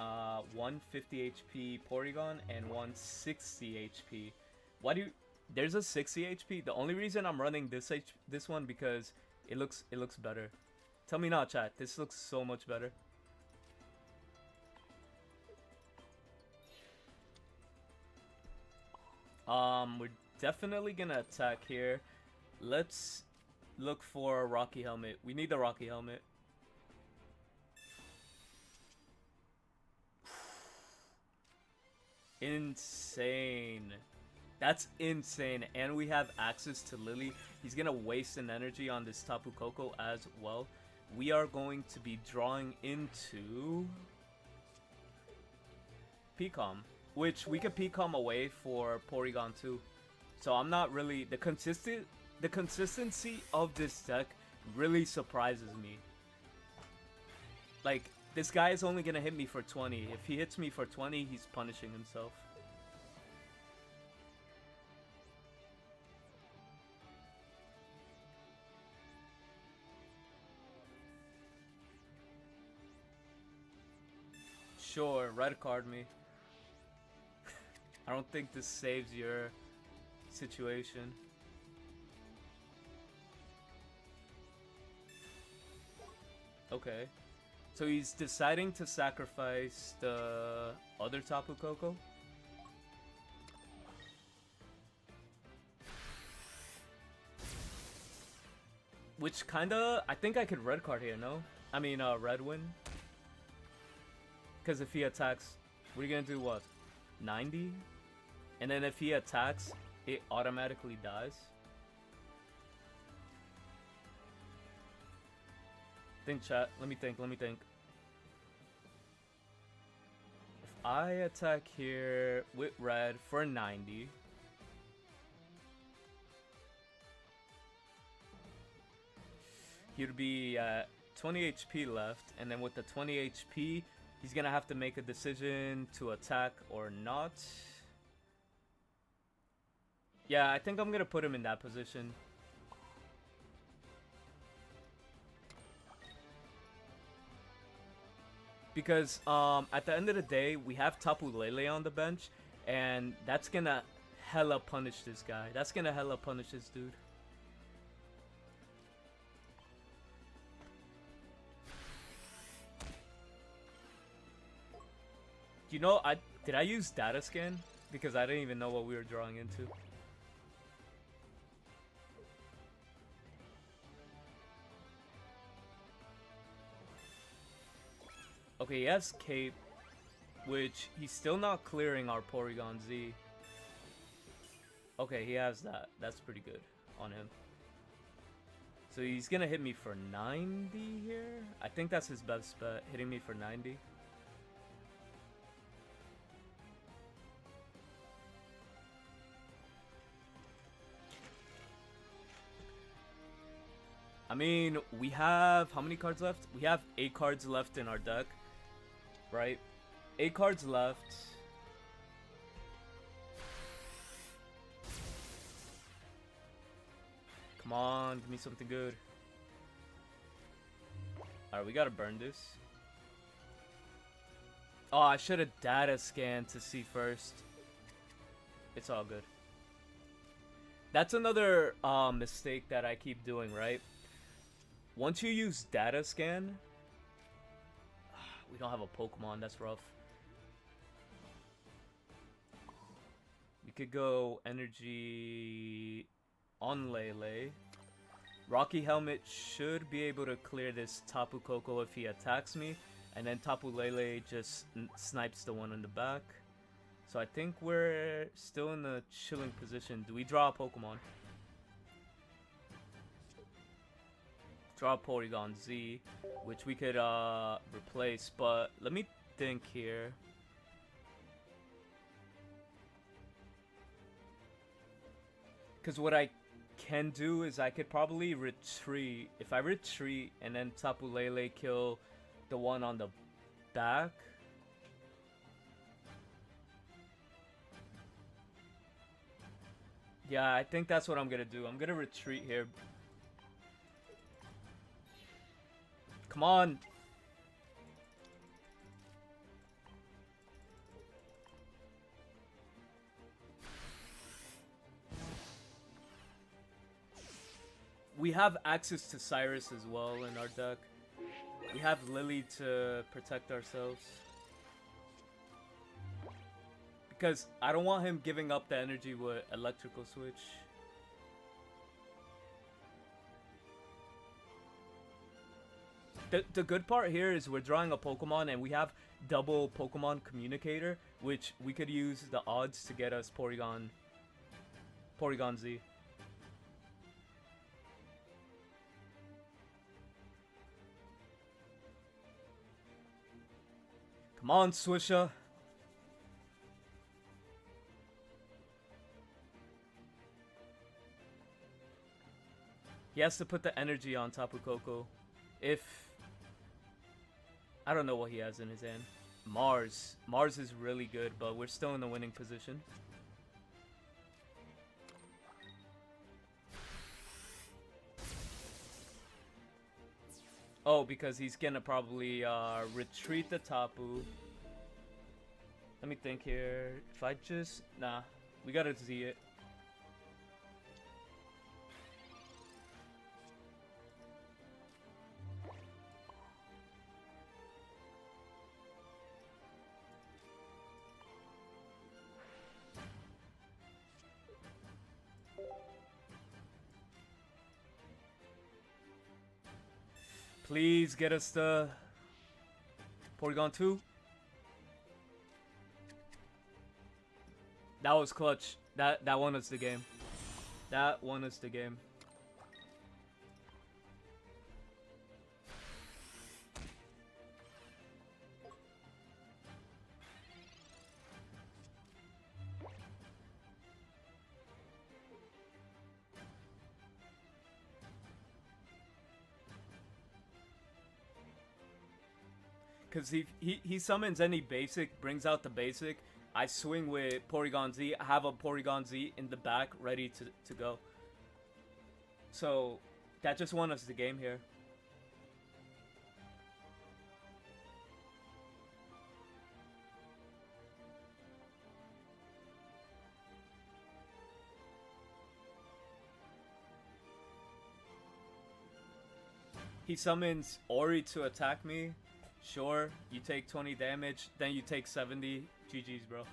150 HP Porygon and 160 HP. Why do you... There's a 60 HP? The only reason I'm running this one because it looks better. Tell me not, chat. This looks so much better. We're definitely gonna attack here. Let's look for a Rocky Helmet. We need the Rocky Helmet. Insane. That's insane. And we have access to Lily. He's gonna waste an energy on this Tapu Koko as well. We are going to be drawing into Pecom, which we could Pecom away for Porygon 2. So I'm not really... The consistency of this deck really surprises me. Like, this guy is only gonna hit me for 20. If he hits me for 20, he's punishing himself. Sure, red card me. I don't think this saves your situation. Okay. So he's deciding to sacrifice the other Tapu Koko? Which kinda... I think I could red card here, no? I mean, red win. Because if he attacks... We're gonna do what? 90? And then if he attacks, it automatically dies. Think, chat. Let me think. If I attack here with red for 90... He'd be at 20 HP left, and then with the 20 HP, he's gonna have to make a decision to attack or not. Yeah, I think I'm gonna put him in that position. Because at the end of the day, we have Tapu Lele on the bench, and that's gonna hella punish this guy. That's gonna hella punish this dude. You know, did I use data scan? Because I didn't even know what we were drawing into. Okay, he has Cape, which he's still not clearing our Porygon Z. Okay, he has that. That's pretty good on him. So he's gonna hit me for 90 here? I think that's his best bet, hitting me for 90. I mean, we have... How many cards left? We have 8 cards left in our deck. Right? 8 cards left. Come on, give me something good. Alright, we gotta burn this. Oh, I should have data scanned to see first. It's all good. That's another mistake that I keep doing, right? Once you use data scan... We don't have a Pokemon, that's rough. We could go energy on Lele. Rocky Helmet should be able to clear this Tapu Koko if he attacks me. And then Tapu Lele just snipes the one in the back. So I think we're still in a chilling position. Do we draw a Pokemon? Draw a Porygon Z, which we could replace, but let me think here. Because what I can do is I could probably retreat. If I retreat and then Tapu Lele kill the one on the back. Yeah, I think that's what I'm gonna do. I'm gonna retreat here. Come on. We have access to Cyrus as well in our deck. We have Lily to protect ourselves. Because I don't want him giving up the energy with Electrical Switch. The good part here is we're drawing a Pokemon and we have double Pokemon Communicator, which we could use the odds to get us Porygon Z. Come on, Swisher. He has to put the energy on Tapu Koko. If I don't know what he has in his hand. Mars. Mars is really good, but we're still in the winning position. Oh, because he's gonna probably retreat the Tapu. Let me think here. If I just... Nah. We gotta Z it. Please get us the Porygon 2. That was clutch. That won us the game. That won us the game. Because he summons any basic, brings out the basic. I swing with Porygon Z. I have a Porygon Z in the back ready to go. So, that just won us the game here. He summons Ori to attack me. Sure, you take 20 damage, then you take 70. GG's, bro.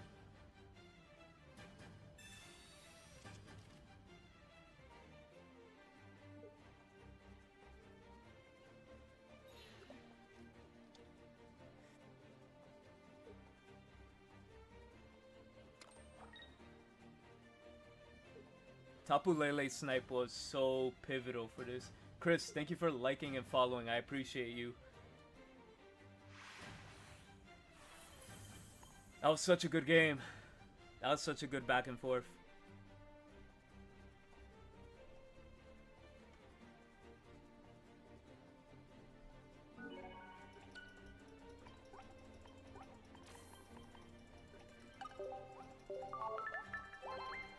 Tapu Lele snipe was so pivotal for this. Chris, thank you for liking and following. I appreciate you. That was such a good game. That was such a good back and forth.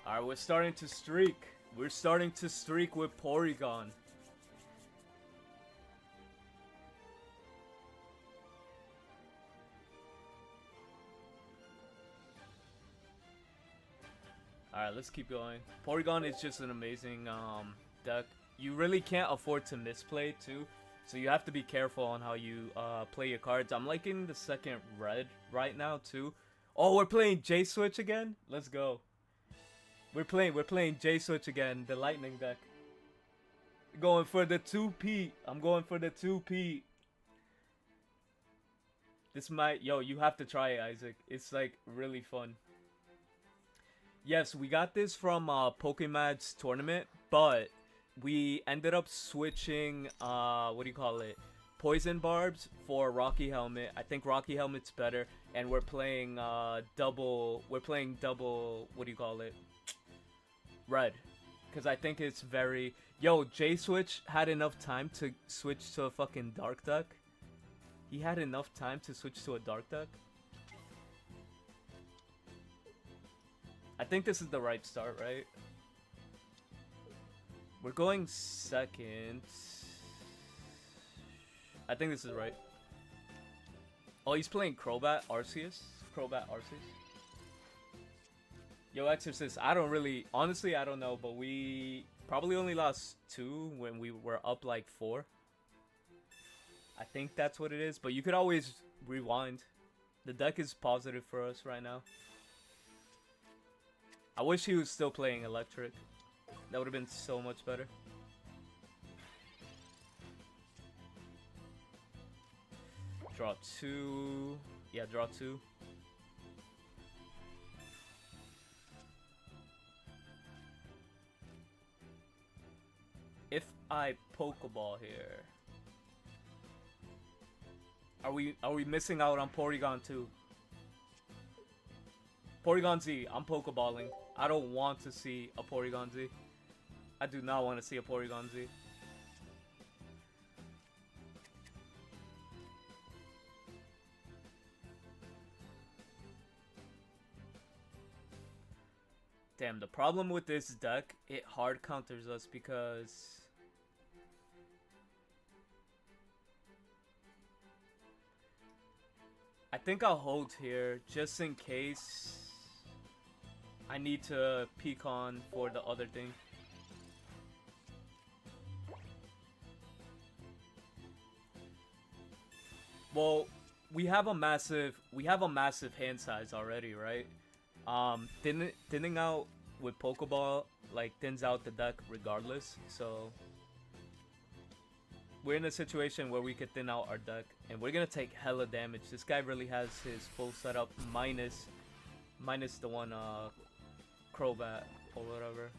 Alright, we're starting to streak. We're starting to streak with Porygon. Alright, let's keep going. Porygon is just an amazing deck. You really can't afford to misplay too, so you have to be careful on how you play your cards. I'm liking the second red right now too. Oh, we're playing J-Switch again? Let's go. We're playing J-Switch again, the lightning deck. Going for the 2P. I'm going for the 2P. This might... Yo, you have to try it, Isaac. It's like really fun. Yes, we got this from Pokemon's tournament, but we ended up switching, what do you call it? Poison Barbs for Rocky Helmet. I think Rocky Helmet's better, and we're playing double, what do you call it? Red. Because I think it's very... Yo, J-Switch had enough time to switch to a fucking Dark Duck. He had enough time to switch to a Dark Duck. I think this is the right start, right? We're going second. I think this is right. Oh, he's playing Crobat Arceus? Crobat Arceus? Yo, Exorcist, I don't really... Honestly, I don't know, but we probably only lost 2 when we were up like 4. I think that's what it is, but you could always rewind. The deck is positive for us right now. I wish he was still playing Electric. That would have been so much better. Draw 2. Yeah, draw 2. If I Pokeball here, are we missing out on Porygon 2? Porygon Z, I'm Pokeballing. I don't want to see a Porygon Z. I do not want to see a Porygon Z. Damn, the problem with this deck, it hard counters us because... I think I'll hold here just in case I need to peek on for the other thing. Well, we have a massive hand size already, right? Thinning out with Pokeball like thins out the deck regardless, so we're in a situation where we could thin out our deck, and we're gonna take hella damage. This guy really has his full setup minus the one Crobat or whatever.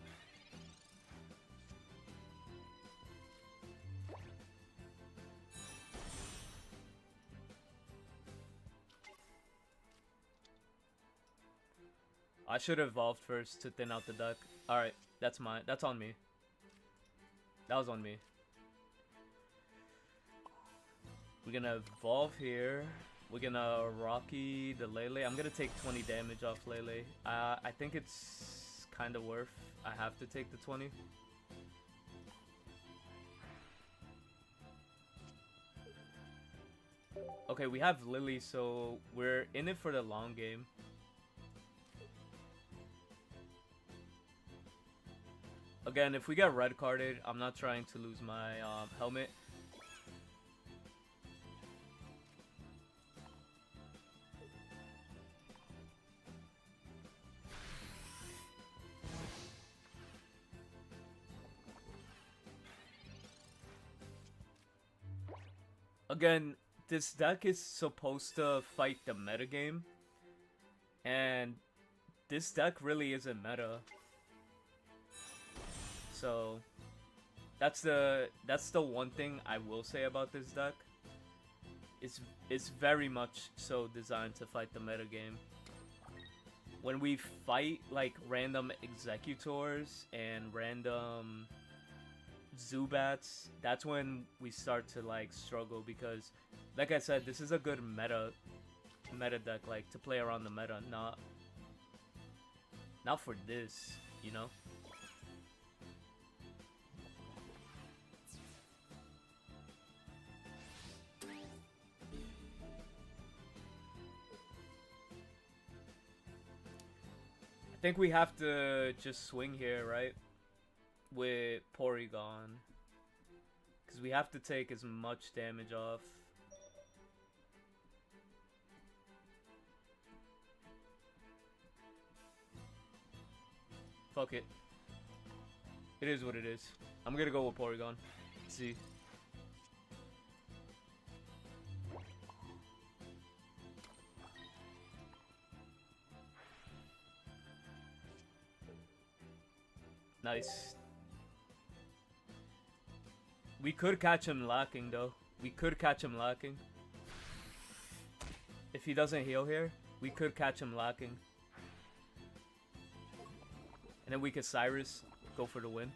I should have evolved first to thin out the deck. Alright, that's mine. That's on me. That was on me. We're gonna evolve here. We're gonna Rocky the Lele. I'm gonna take 20 damage off Lele. I think it's kind of worth. I have to take the 20. Okay, we have Lily, so we're in it for the long game. Again, if we get red carded, I'm not trying to lose my helmet. Again, this deck is supposed to fight the meta game, and this deck really isn't meta. So that's the one thing I will say about this deck. It's very much so designed to fight the meta game. When we fight like random Executors and random Zubats, that's when we start to like struggle, because like I said, this is a good meta deck, like to play around the meta, not for this, you know? I think we have to just swing here, right? With Porygon. Because we have to take as much damage off. Fuck it. It is what it is. I'm gonna go with Porygon. Let's see. Nice. We could catch him lacking though. We could catch him lacking. If he doesn't heal here, we could catch him lacking. And then we could Cyrus, go for the win.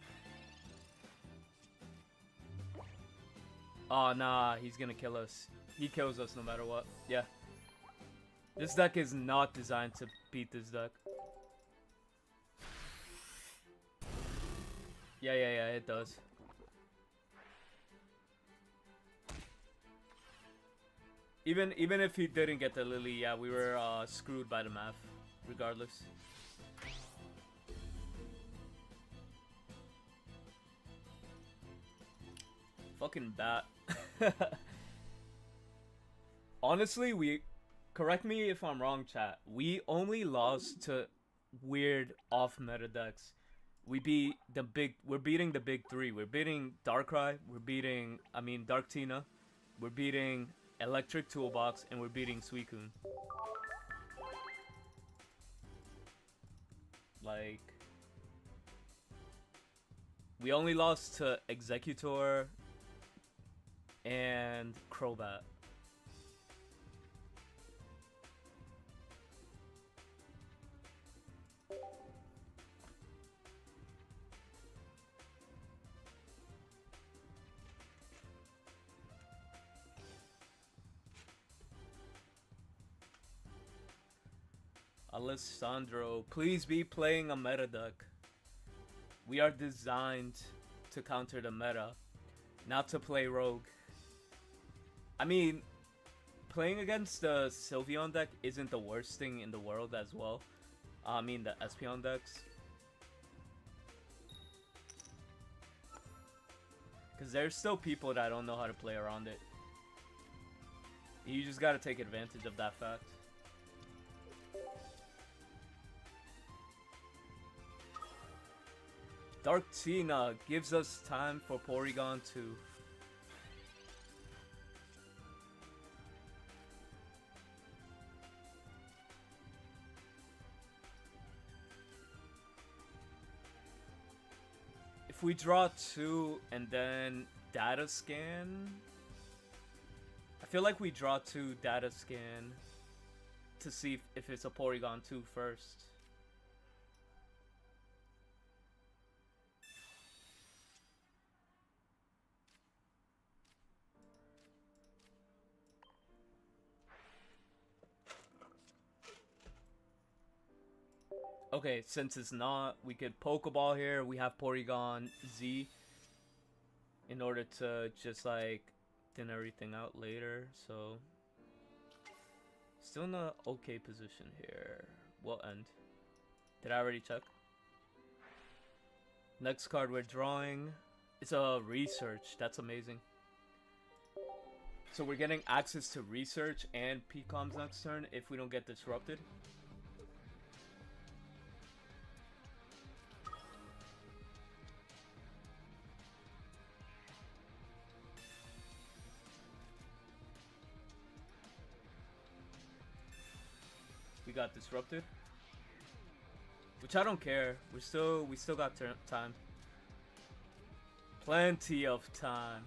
Oh nah, he's gonna kill us. He kills us no matter what. Yeah. This deck is not designed to beat this deck. Yeah, it does. Even if he didn't get the Lily, yeah, we were screwed by the math, regardless. Fucking bat. Honestly, correct me if I'm wrong, chat. We only lost to weird off-meta decks. We're beating the big three. We're beating Darkrai, Dark Tina, we're beating Electric Toolbox, and we're beating Suicune. Like, we only lost to Executor and Crobat. Alessandro, please be playing a meta deck. We are designed to counter the meta, not to play rogue. I mean, playing against the Sylveon deck isn't the worst thing in the world as well. I mean the Espeon decks. Because there's still people that don't know how to play around it. You just gotta take advantage of that fact. Dark Tina gives us time for Porygon 2. If we draw 2 and then data scan, I feel like we draw 2 data scan to see if it's a Porygon 2 first. Okay, since it's not, we could Pokeball here. We have Porygon Z in order to just like thin everything out later. So still in a okay position here. We'll end. Did I already check? Next card we're drawing. It's a research. That's amazing. So we're getting access to research and PCOMs next turn if we don't get disrupted. We got disrupted, which I don't care. We still got time. Plenty of time.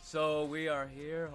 So we are here.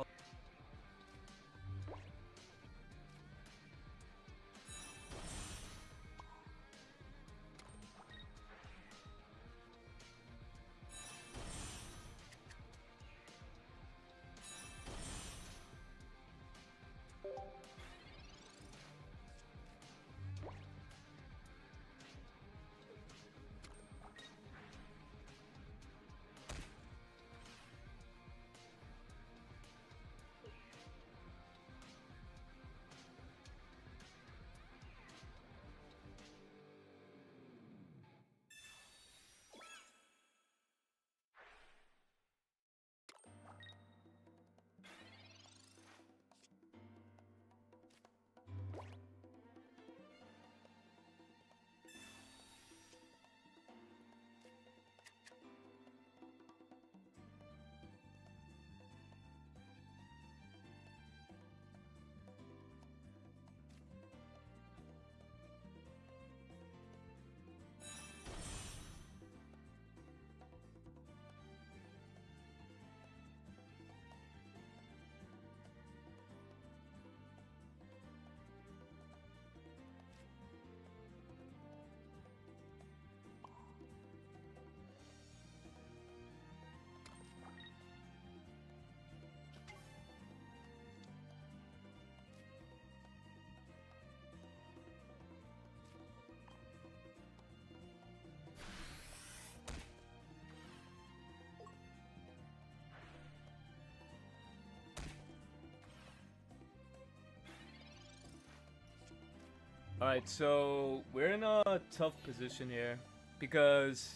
Alright, so we're in a tough position here because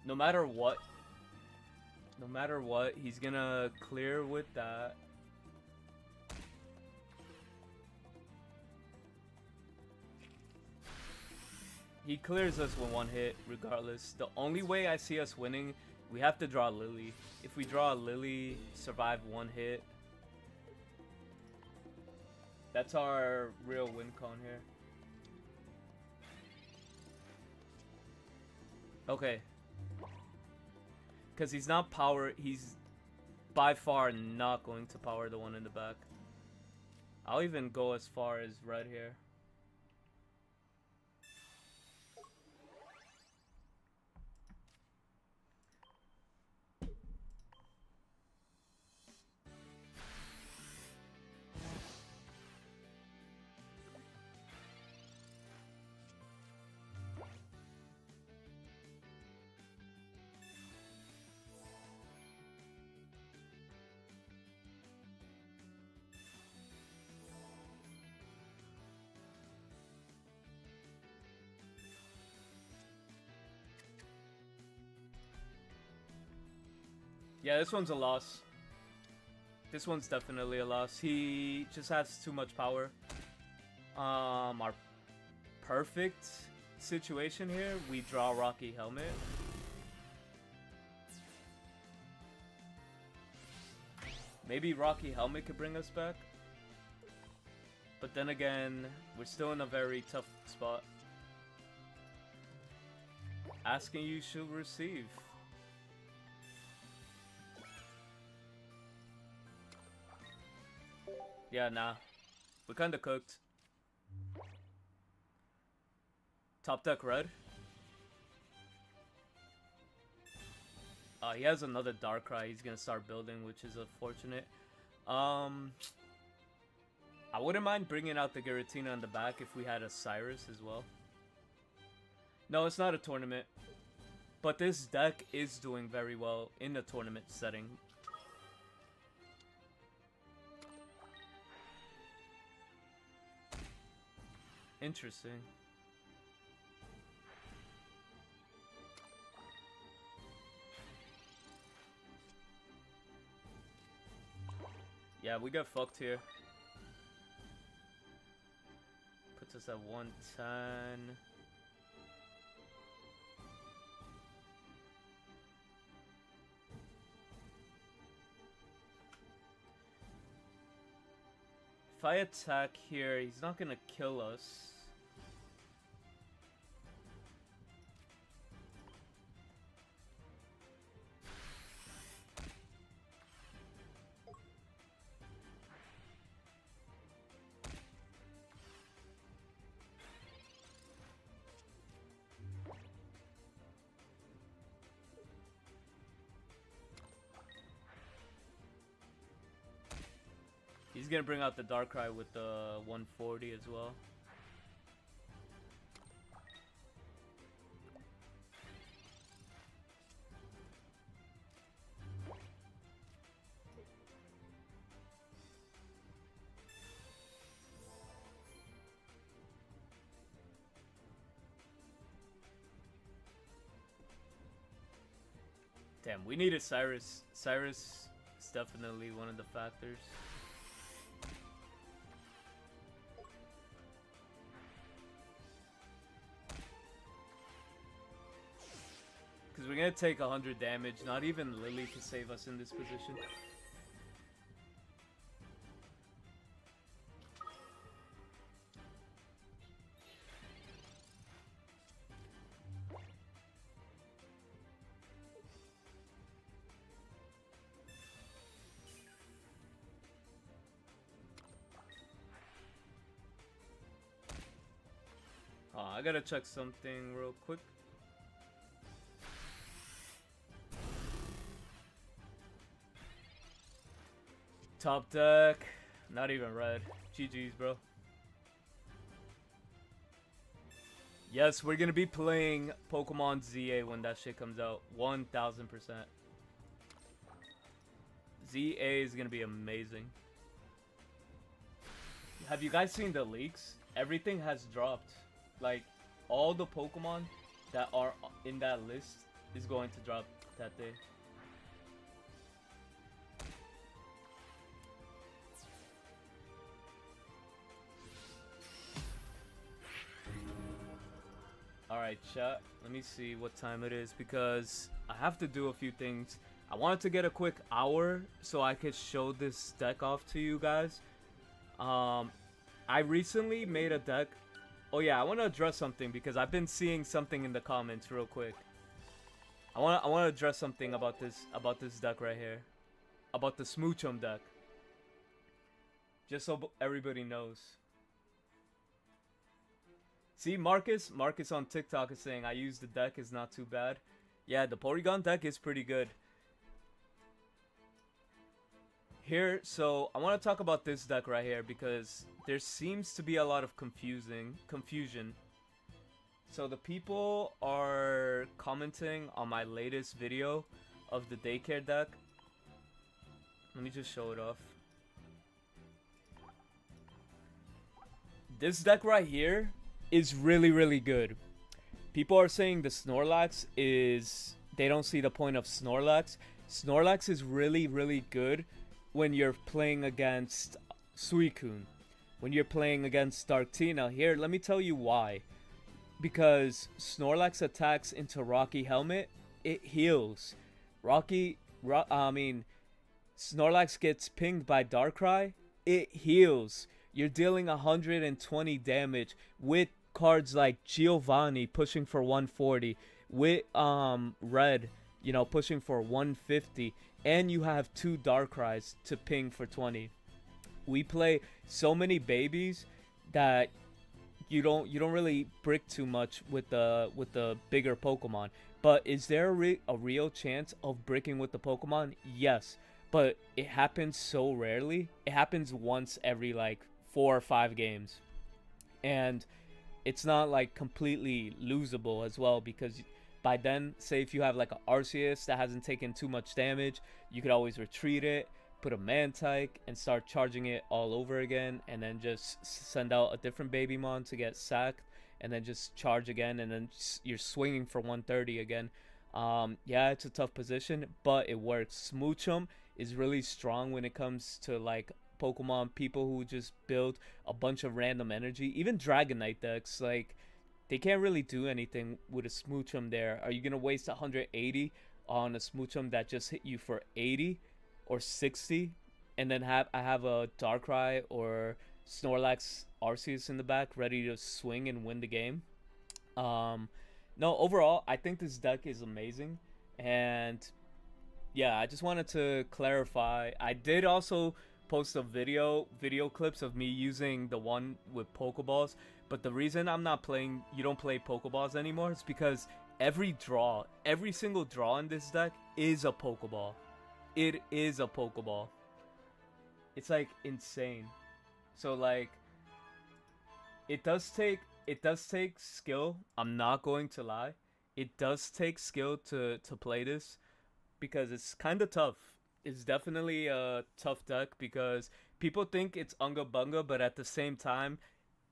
no matter what, he's gonna clear with that. He clears us with one hit regardless. The only way I see us winning, we have to draw Lily. If we draw Lily, survive one hit, that's our real win con here. Okay. Because he's not power, he's by far not going to power the one in the back. I'll even go as far as right here. Yeah, this one's a loss. This one's definitely a loss. He just has too much power. Our perfect situation here, we draw Rocky Helmet. Maybe Rocky Helmet could bring us back. But then again, we're still in a very tough spot. Asking you should receive. Yeah, nah. We're kinda cooked. Top deck red. He has another Darkrai he's gonna start building, which is unfortunate. I wouldn't mind bringing out the Giratina in the back if we had a Cyrus as well. No, it's not a tournament. But this deck is doing very well in a tournament setting. Interesting. Yeah, we got fucked here. Puts us at 110. If I attack here, he's not gonna kill us. He's gonna bring out the Darkrai with the 140 as well. Damn, we needed Cyrus. Cyrus is definitely one of the factors. Because we're going to take 100 damage. Not even Lily to save us in this position. I gotta check something real quick. Top deck, not even red. GG's, bro. Yes, we're gonna be playing Pokemon ZA when that shit comes out. 1000%. ZA is gonna be amazing. Have you guys seen the leaks? Everything has dropped. Like, all the Pokemon that are in that list is going to drop that day. Alright, chat. Let me see what time it is because I have to do a few things. I wanted to get a quick hour so I could show this deck off to you guys. I recently made a deck. Oh yeah, I want to address something because I've been seeing something in the comments real quick. I want to address something about this deck right here. About the Smoochum deck. Just so everybody knows. See, Marcus on TikTok is saying I use the deck, is not too bad. Yeah, the Porygon deck is pretty good. Here, so I want to talk about this deck right here because there seems to be a lot of confusion. So the people are commenting on my latest video of the daycare deck. Let me just show it off. This deck right here is really, really good. People are saying the Snorlax is... They don't see the point of Snorlax. Snorlax is really, really good when you're playing against Suicune. When you're playing against Darktina. Here, let me tell you why. Because Snorlax attacks into Rocky Helmet, it heals. Snorlax gets pinged by Darkrai, it heals. You're dealing 120 damage with cards like Giovanni pushing for 140, with Red, pushing for 150, and you have two Darkrai's to ping for 20. We play so many babies that you don't really brick too much with the bigger Pokemon. But is there a real chance of bricking with the Pokemon? Yes, but it happens so rarely. It happens once every like 4 or 5 games, and it's not like completely losable as well, because by then, say if you have like an Arceus that hasn't taken too much damage, you could always retreat it, put a Mantike, and start charging it all over again, and then just send out a different Babymon to get sacked, and then just charge again, and then you're swinging for 130 again. Yeah, it's a tough position, but it works. Smoochum is really strong when it comes to like Pokemon people who just build a bunch of random energy. Even Dragonite decks, like, they can't really do anything with a Smoochum there. Are you gonna waste 180 on a Smoochum that just hit you for 80 or 60, and then I have a Darkrai or Snorlax Arceus in the back ready to swing and win the game? No, overall, I think this deck is amazing, and yeah, I just wanted to clarify. I did also post a video clips of me using the one with Pokeballs, but the reason I'm not playing you don't play Pokeballs anymore is because every single draw in this deck is a Pokeball. It is a Pokeball. It's like insane. So like it does take skill. I'm not going to lie. It does take skill to play this, because it's kind of tough. It's definitely a tough deck because people think it's Unga Bunga, but at the same time,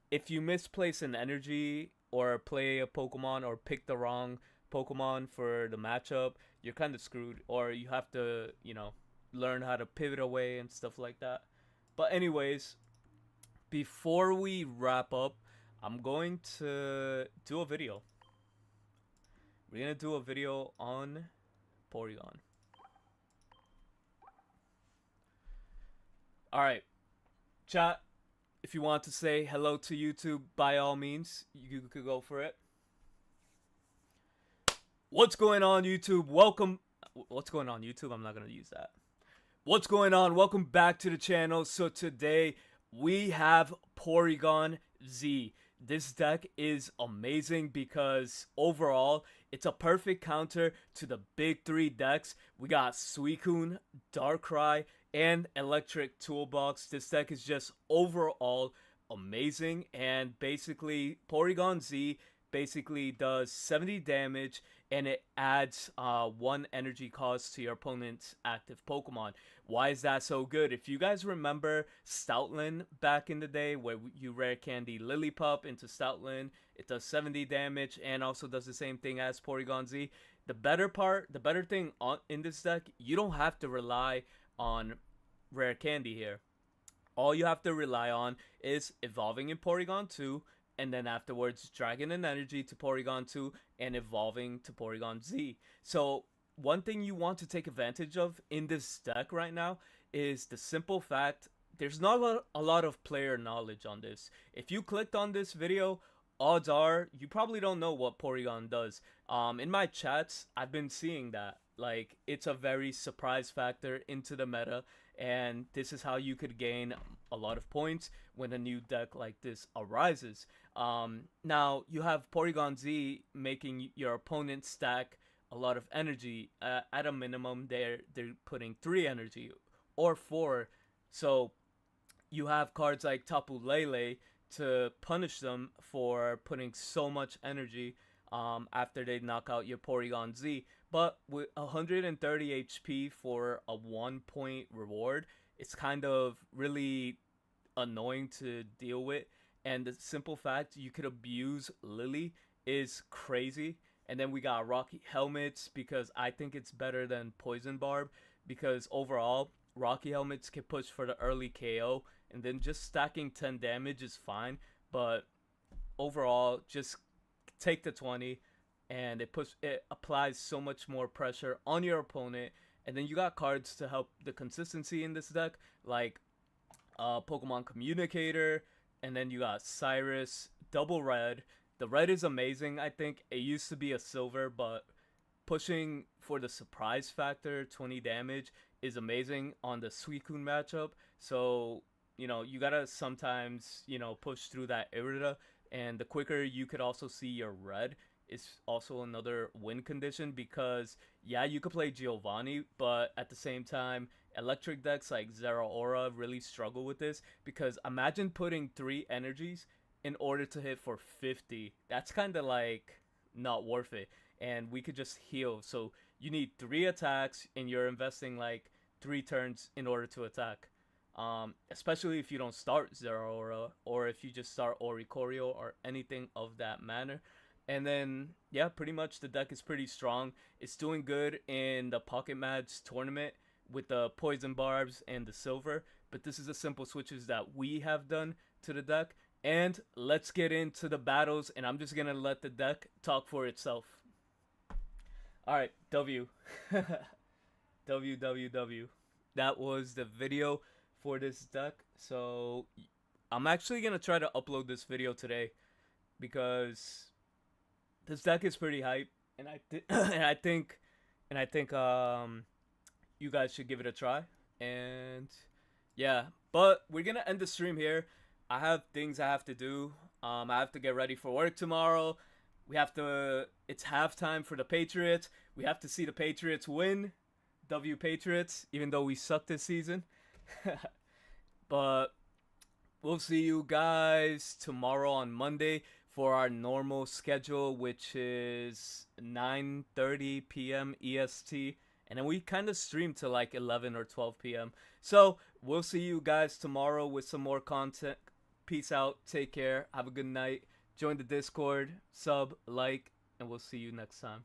if you misplace an energy or play a Pokemon or pick the wrong Pokemon for the matchup, you're kind of screwed, or you have to, learn how to pivot away and stuff like that. But anyways, before we wrap up, I'm going to do a video. We're going to do a video on Porygon. Alright, chat, if you want to say hello to YouTube, by all means, you could go for it. What's going on, YouTube? Welcome. What's going on, YouTube? I'm not going to use that. What's going on? Welcome back to the channel. So today, we have Porygon Z. This deck is amazing because overall, it's a perfect counter to the big 3 decks. We got Suicune, Darkrai, and Electric Toolbox. This deck is just overall amazing, and basically Porygon Z basically does 70 damage, and it adds 1 energy cost to your opponent's active Pokemon. Why is that so good? If you guys remember Stoutland back in the day, where you rare candy Lillipup into Stoutland, it does 70 damage and also does the same thing as Porygon Z. The better thing in this deck, you don't have to rely on rare candy here. All you have to rely on is evolving in Porygon 2, and then afterwards dragging an energy to Porygon 2 and evolving to Porygon Z. So one thing you want to take advantage of in this deck right now is the simple fact there's not a lot of player knowledge on this. If you clicked on this video, odds are you probably don't know what Porygon does. In my chats, I've been seeing that. Like, it's a very surprise factor into the meta, and this is how you could gain a lot of points when a new deck like this arises. Now, you have Porygon Z making your opponent stack a lot of energy. At a minimum, they're putting 3 energy or 4. So you have cards like Tapu Lele to punish them for putting so much energy after they knock out your Porygon Z. But with 130 HP for a 1-point reward, it's kind of really annoying to deal with. And the simple fact you could abuse Lily is crazy. And then we got Rocky Helmets because I think it's better than Poison Barb, because overall Rocky Helmets can push for the early KO, and then just stacking 10 damage is fine, but overall just take the 20, and it applies so much more pressure on your opponent. And then you got cards to help the consistency in this deck, like Pokemon Communicator, and then you got Cyrus, double red. The red is amazing. I think it used to be a silver, but pushing for the surprise factor, 20 damage, is amazing on the Suicune matchup. So, you gotta sometimes, push through that Irida, and the quicker you could also see your red is also another win condition, because yeah, you could play Giovanni, but at the same time, electric decks like Zeraora really struggle with this, because imagine putting 3 energies in order to hit for 50. That's kind of like not worth it, and we could just heal. So you need 3 attacks, and you're investing like 3 turns in order to attack. Especially if you don't start Zeraora, or if you just start Oricorio or anything of that manner. And then, yeah, pretty much the deck is pretty strong. It's doing good in the Pocket Match tournament with the Poison Barbs and the Silver. But this is the simple switches that we have done to the deck. And let's get into the battles, and I'm just going to let the deck talk for itself. Alright, W. WWW. That was the video for this deck. So I'm actually going to try to upload this video today, because this deck is pretty hype, and I think you guys should give it a try. And yeah, but we're gonna end the stream here. I have things I have to do. I have to get ready for work tomorrow. It's halftime for the Patriots. We have to see the Patriots win. W Patriots, even though we suck this season. But we'll see you guys tomorrow on Monday for our normal schedule, which is 9:30 p.m. EST, and then we kind of stream to like 11 or 12 p.m. So we'll see you guys tomorrow with some more content. Peace out, take care, have a good night, join the Discord, sub, like, and we'll see you next time.